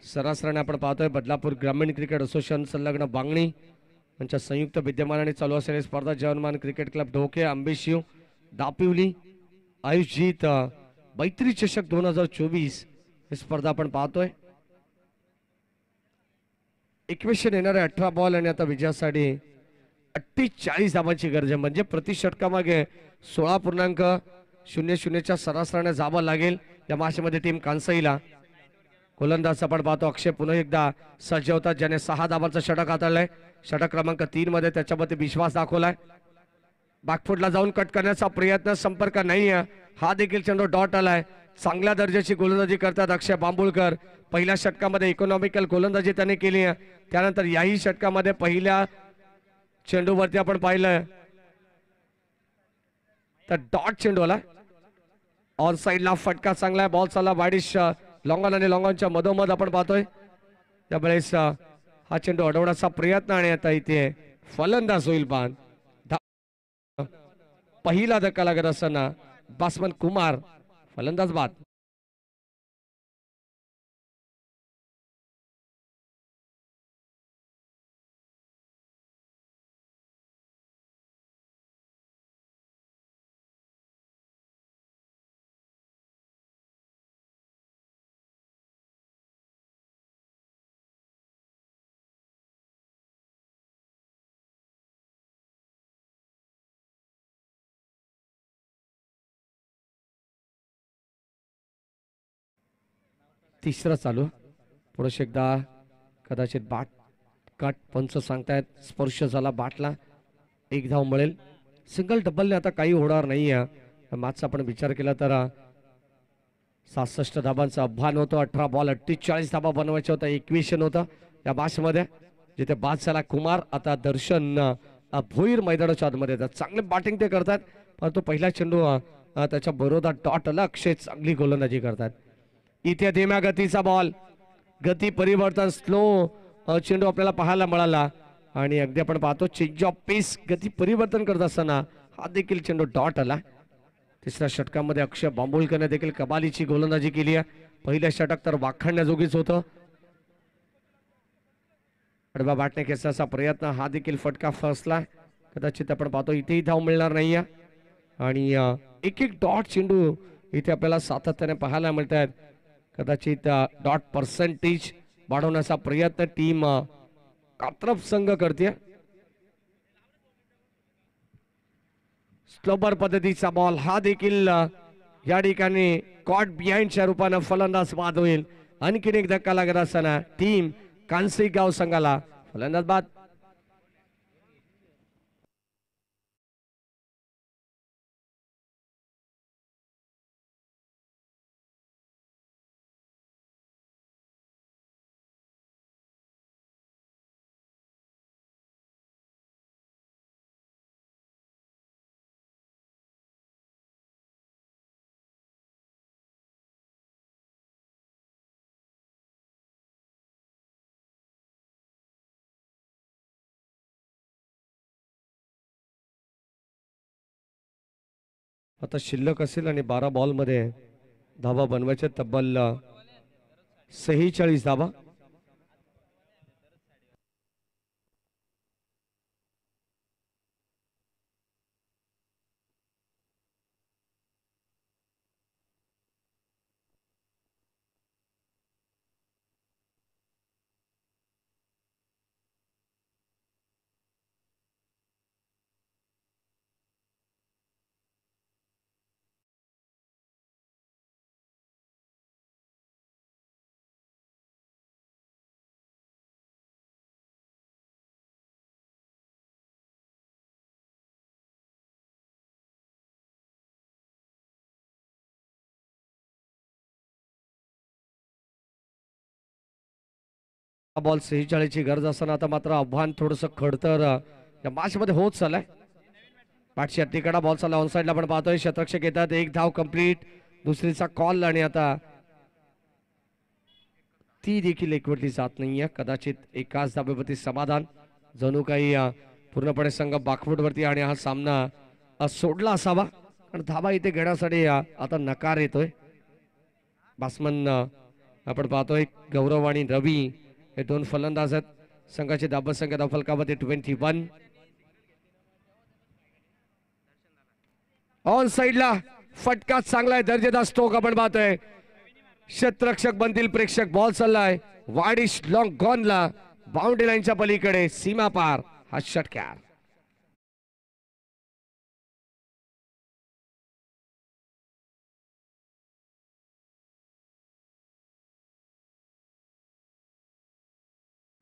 सरासरीने आपण पाहतोय. बदलापूर ग्रामीण क्रिकेट असोसिएशन संलग्न बांगणी यांच्या संयुक्त विद्यमानाने चालू असलेली स्पर्धा जवानमान क्रिकेट क्लब ढोके आंबेशिव दापिवली आयोजित मैत्री चषक 2024 ही स्पर्धा आपण पाहतोय. इक्वेशन येणारे 18 बॉल आणि आता विजयासाठी 48 धावांची गरज आहे. म्हणजे प्रति षटकामागे 16.00च्या सरासरीने जावं लागेल. या माशेमध्ये टीम कांसाईला गोलंदाज आपण पाहतो अक्षय पुन्हा एकदा सज्ज होतात, ज्याने 6 धावांचा षटक हाताळलाय. षटक क्रमांक 3 मध्ये त्याच्यामध्ये विश्वास दाखवलाय. बॅकफुटला जाऊन कट करण्याचा प्रयत्न, संपर्क नाही आहे. हा देखील चेंडू डॉट आलाय. चांगल्या दर्जाची गोलंदाजी करतात अक्षय बांबुळकर. पहिल्या षटकामध्ये इकॉनॉमिकल गोलंदाजी त्याने केली आहे. त्यानंतर याही षटकामध्ये पहिल्या चेंडूवरती आपण पाहिलं तर डॉट चेंडू आला. ऑन साइडला फटका चांगला आहे. बॉल चालला वाईडिश लॉंगॉन आणि लॉंगॉनच्या मधोमध आपण पाहतोय. त्यावेळेस हा चेंडू अडवण्याचा प्रयत्न आणि आता इथे फलंदाज होईल बाण. पहिला धक्का लागत असताना बॅट्समन कुमार फलंदाज बाद. तिसरा चालू. पुढे एकदा कदाचित बाट कट पंच सांगतायत स्पर्श झाला बाटला 1 धाव मिळेल. सिंगल डबलने आता काही होणार नाही आहे. मॅचचा आपण विचार केला तर 67 धाबांचा आव्हान होतं. 18 बॉल 48 धाबा बनवायचा होता. इक्वेशन होता या मॅचमध्ये, जिथे बाद झाला कुमार. आता दर्शन भोईर मैदानाच्या आतमध्ये चांगले बॅटिंग ते करतात, परंतु पहिला चेंडू त्याच्या बरोबर डॉट आला. अक्षय चांगली गोलंदाजी करतात. इथे धीम्या गतीचा बॉल, गती परिवर्तन, स्लो चेंडू आपल्याला पाहायला मिळाला. आणि अगदी आपण पाहतो चेंज ऑफ पेस गती परिवर्तन करत असताना हा देखील चेंडू डॉट आला. तिसऱ्या षटकामध्ये अक्षय बांबोळकरने देखील कमालीची गोलंदाजी केली आहे. पहिलं षटक तर वाखाणण्याजोगीच होतं. आडवा बाटणे खेचण्याचा प्रयत्न, हा देखील फटका फसला. कदाचित आपण पाहतो इथेही धाव मिळणार नाहीये. आणि एक एक डॉट चेंडू इथे आपल्याला सातत्याने पाहायला मिळत आहेत. कदाचित डॉट पर्सेंटेज वाढवण्याचा प्रयत्न टीम कात्रप संघ करते. स्लोबर पद्धतीचा बॉल, हा देखील या ठिकाणी कॉट बिहाइंडच्या रूपानं फलंदाज बाद होईल. आणखीन एक धक्का लागत असताना टीम कांसी गाव संघाला फलंदाज बाद. आता शिल्लक असेल आणि 12 बॉल मध्ये धावा बनवायचे तब्बल 46 धावा. बॉल 46 ची गरज असताना आता मात्र आव्हान थोडस खडतर या मॅच मध्ये होत चाललंय. पाठची अट्टीकडा बॉल चालला ऑन साइडला आपण पाहतोय. शतरक्षक येतात, एक धाव कंप्लीट, दुसरीचा कॉल आणि आता ती देखील एकवटली जात नाहीये. कदाचित एकाच धाब्यावरती समाधान, जणू काही पूर्णपणे संघ बाकफूटवरती आणि हा सामना सोडला असावा. कारण धाबा इथे घेण्यासाठी आता नकार येतोय. बासमन आपण पाहतोय गौरव आणि रवी हे दोन फलंदाज आहेत. संघाची धाबा संख्या धाव फलकामध्ये 21. ऑन साइडला फटका चांगला आहे, दर्जेदार स्ट्रोक आपण पाहतोय. क्षेत्ररक्षक बनतील प्रेक्षक. बॉल चाललाय वाडिश लॉंग गॉनला, बाउंड्री लाईनच्या पलीकडे, सीमा पार, हा षटकार.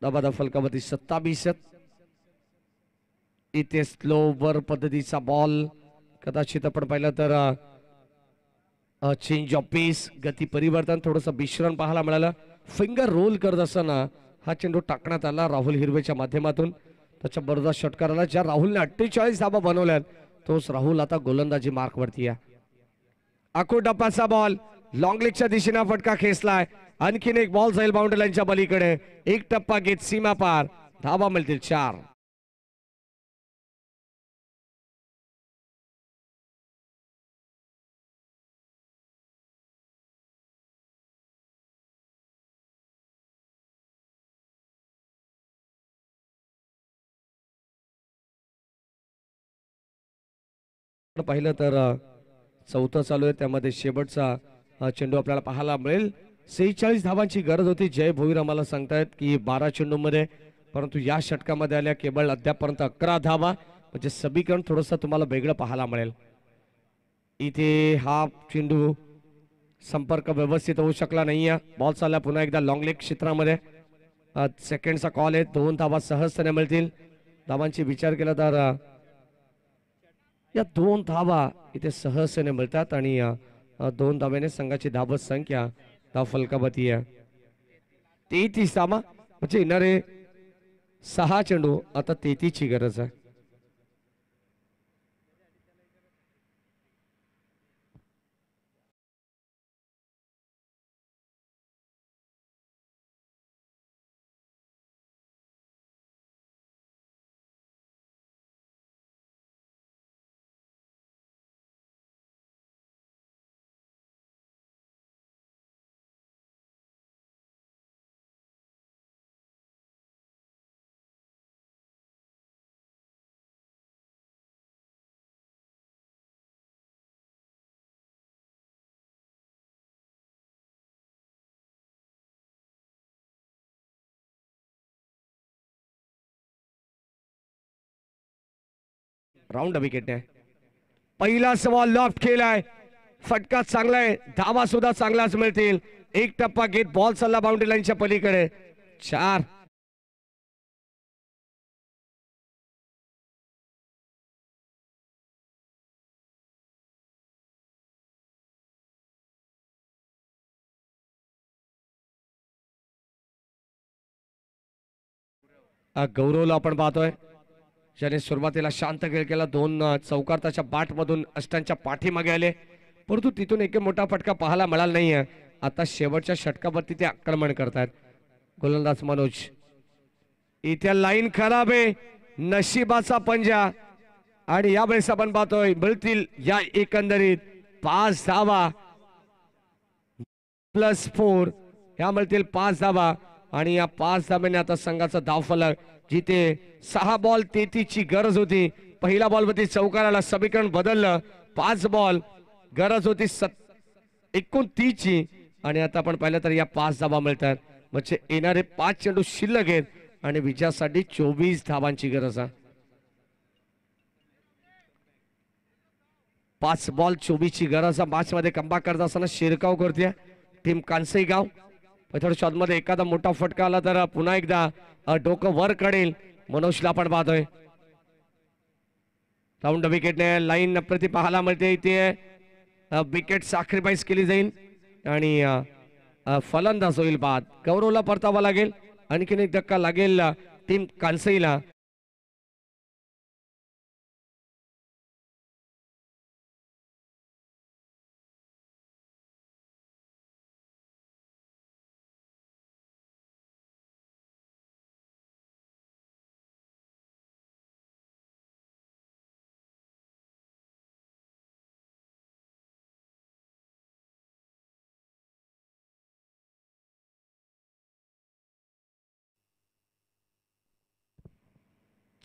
धाबा फलकामध्ये 27. इथे स्लोवर पद्धतीचा बॉल, कदाचित आपण पाहिलं तर चेंज ऑफ पेस, गती परिवर्तन, थोडस मिश्रण पाहायला मिळालं. फिंगर रोल करत असताना हा चेंडू टाकण्यात आला राहुल हिरवेच्या माध्यमातून. त्याच्या बरोबर षटकाराला ज्या राहुलने 48 धाबा बनवल्यात तोच राहुल आता गोलंदाजी मार्क वरती आहे. आखो डप्पाचा बॉल लॉंग लेगच्या दिशेने फटका खेचलाय. आणखीन एक बॉल जाईल बाउंड्री लाईनच्या पलीकडे, एक टप्पा घेत सीमा पार, धाबा मिळतील 4. पाहिलं तर चौथं चालू आहे, त्यामध्ये शेवटचा चेंडू आपल्याला पाहायला मिळेल. 46 धावांची गरज होती. जय भोईर आम्हाला सांगतायत की 12 चेंडूमध्ये, परंतु या षटकामध्ये आल्या केवळ अद्यापर्यंत 11 धावा. म्हणजे समीकरण थोडस तुम्हाला वेगळं पाहायला मिळेल. इथे हा चेंडू संपर्क व्यवस्थित होऊ शकला नाहीये. बॉल चालला पुन्हा एकदा लॉंग लेग क्षेत्रामध्ये. सेकंडचा कॉल आहे. 2 धावा सहजतेने मिळतील. धावांची विचार केला तर या 2 धावा इथे सहजतेने मिळतात आणि 2 धाव्याने संघाची धाव संख्या धाव फलकावरती आहे 33 धावा. म्हणजे येणारे 6 चेंडू आता 33 ची गरज आहे. राऊंड विकेटने. पहिला सवाल लॉफ्ट केलाय, फटका चांगला आहे, धावा सुद्धा चांगलाच मिळतील. एक टप्पा घेत बॉल चालला बाउंड्री लाईनच्या पलीकडे. 4. गौरवला आपण पाहतोय, ज्याने सुरुवातीला शांत खेळ केला. 2 चौकाराच्या बाट मधून अष्टांच्या पाठीमागे आले, परंतु तिथून एक मोठा फटका पाहायला मिळाला नाहीये. आता शेवटच्या षटकावरती ते आक्रमण करतात. गोलंदाज मनोज. इथे लाईन खराब आहे, नशिबाचा पंजा. आणि यावेळेस आपण पाहतोय मिळतील या एकंदरीत 5 धावा +4. ह्या मिळतील 5 धावा. आणि या 5 धाब्याने आता संघाचा धावफलक, जिथे 6 बॉल 33 ची गरज होती, पहिल्या बॉल वरती चौकाराला समीकरण बदललं. 5 बॉल गरज होती 29 ची, आणि आता आपण पाहिलं तर या 5 धावा मिळतात. म्हणजे येणारे 5 चेंडू शिल्लक आहेत आणि विजयासाठी 24 धावांची गरज आहे. 5 बॉल 24 ची गरज आहे. मॅच मध्ये कमबॅक करत असताना शिरकाव करते टीम कांसई गाव. थोड्या शॉट मध्ये एखादा मोठा फटका आला तर पुन्हा एकदा डोकं वर काढेल मनोजला आपण पाहतोय. राऊंड विकेटने लाईन प्रति पाहायला मिळते. इथे विकेट सॅक्रिफाईस केली जाईल आणि फलंदाज होईल बाद. गौरवला परतावा लागेल, आणखीन एक धक्का लागेल टीम कांसईला.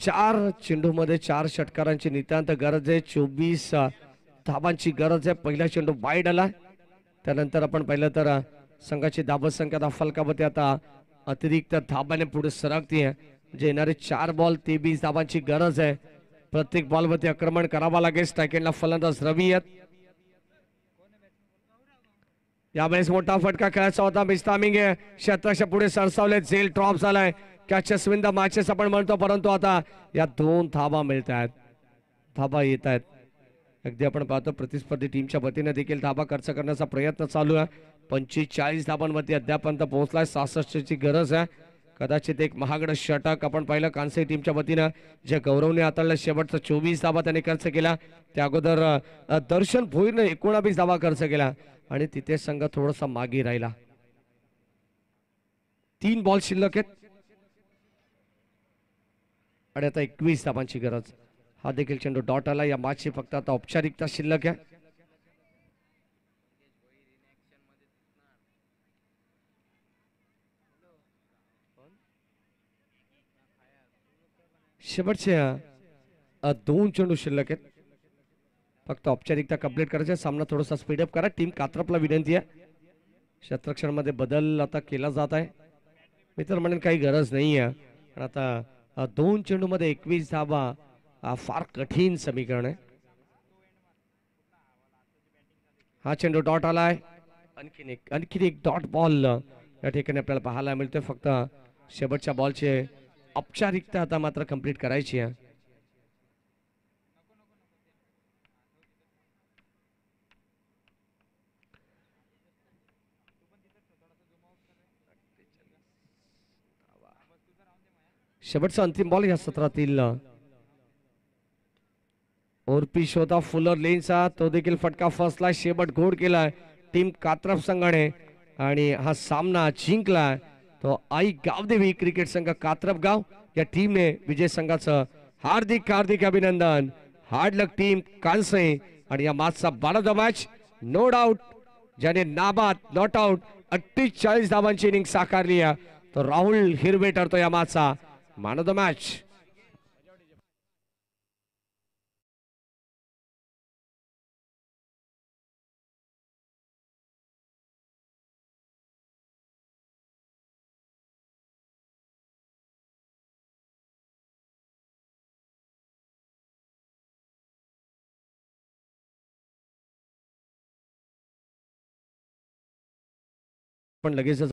चार चेंडू मध्ये 4 षटकारांची नितांत गरज आहे. 24 धाबांची गरज आहे. पहिला चेंडू वाईड आला, त्यानंतर आपण पाहिलं तर संघाची धाबा संख्या आता फलकावरती आता अतिरिक्त धाबाने पुढे सरकते. म्हणजे येणारे 4 बॉल 23 धाबांची गरज आहे. प्रत्येक बॉलवरती आक्रमण करावा लागेल. स्ट्रायकेंडला फलंदाज रवी आहेत. यावेळेस मोठा फटका खेळायचा होता. मिस्टामिंग आहे, क्षेत्राच्या पुढे सरसावले, झेल ड्रॉप झालाय. कॅचेस विन द मॅचेस आपण म्हणतो, परंतु आता या 2 धाबा मिळत आहेत, धाबा येत आहेत. अगदी आपण पाहतो प्रतिस्पर्धी टीमच्या वतीने देखील धाबा खर्च करण्याचा प्रयत्न चालू आहे. 45 धाबांवरती अद्यापर्यंत पोहोचलाय. 66 ची गरज आहे. कदाचित एक महागड षटक आपण पाहिलं कांसई टीमच्या वतीनं, जे गौरवने हाताळलं. शेवटचा 24 धाबा त्याने खर्च केला. त्या अगोदर दर्शन भोईरने 19 धाबा खर्च केला आणि तिथे संघ थोडासा मागे राहिला. 3 बॉल शिल्लक आहेत आणि आता 21 धाबांची गरज. हा देखील चेंडू डॉट आला. या मॅचची फक्त आता औपचारिकता शिल्लक आहे. शेवटचे 2 चेंडू शिल्लक आहेत. फक्त औपचारिकता कंप्लीट करायचे. सामना थोडासा स्पीडअप करा. टीम कात्रपला विनंती आहे. क्षेत्ररक्षण मध्ये बदल आता केला जात आहे. मी तर म्हणेन काही गरज नाही आहे. पण आता 2 चेंडू मध्ये 21 धाबा फार कठीण समीकरण आहे. हा चेंडू डॉट आलाय. आणखीन एक डॉट बॉल या ठिकाणी आपल्याला पाहायला मिळतोय. फक्त शेवटच्या बॉलचे औपचारिकता आता मात्र कंप्लीट करायची आहे. शेवटचा अंतिम बॉल या सत्रातील. ओरपीश होता फुलर लेनचा, तो देखील फटका फसला. शेवट घोड केलाय टीम कात्रप संघाने आणि हा सामना जिंकलाय तो आई गावदेवी क्रिकेट संघ कात्रप गाव या टीमने. विजय संघाचं हार्दिक हार्दिक अभिनंदन. Hard luck team Kansai. आणि या मॅचचा man of the match no doubt, ज्याने नाबाद नॉट आउट 48 धावांची इनिंग साकारली आहे, तो राहुल हिरवे ठरतो या मॅचचा मॅन ऑफ द मॅच. पण लगेचच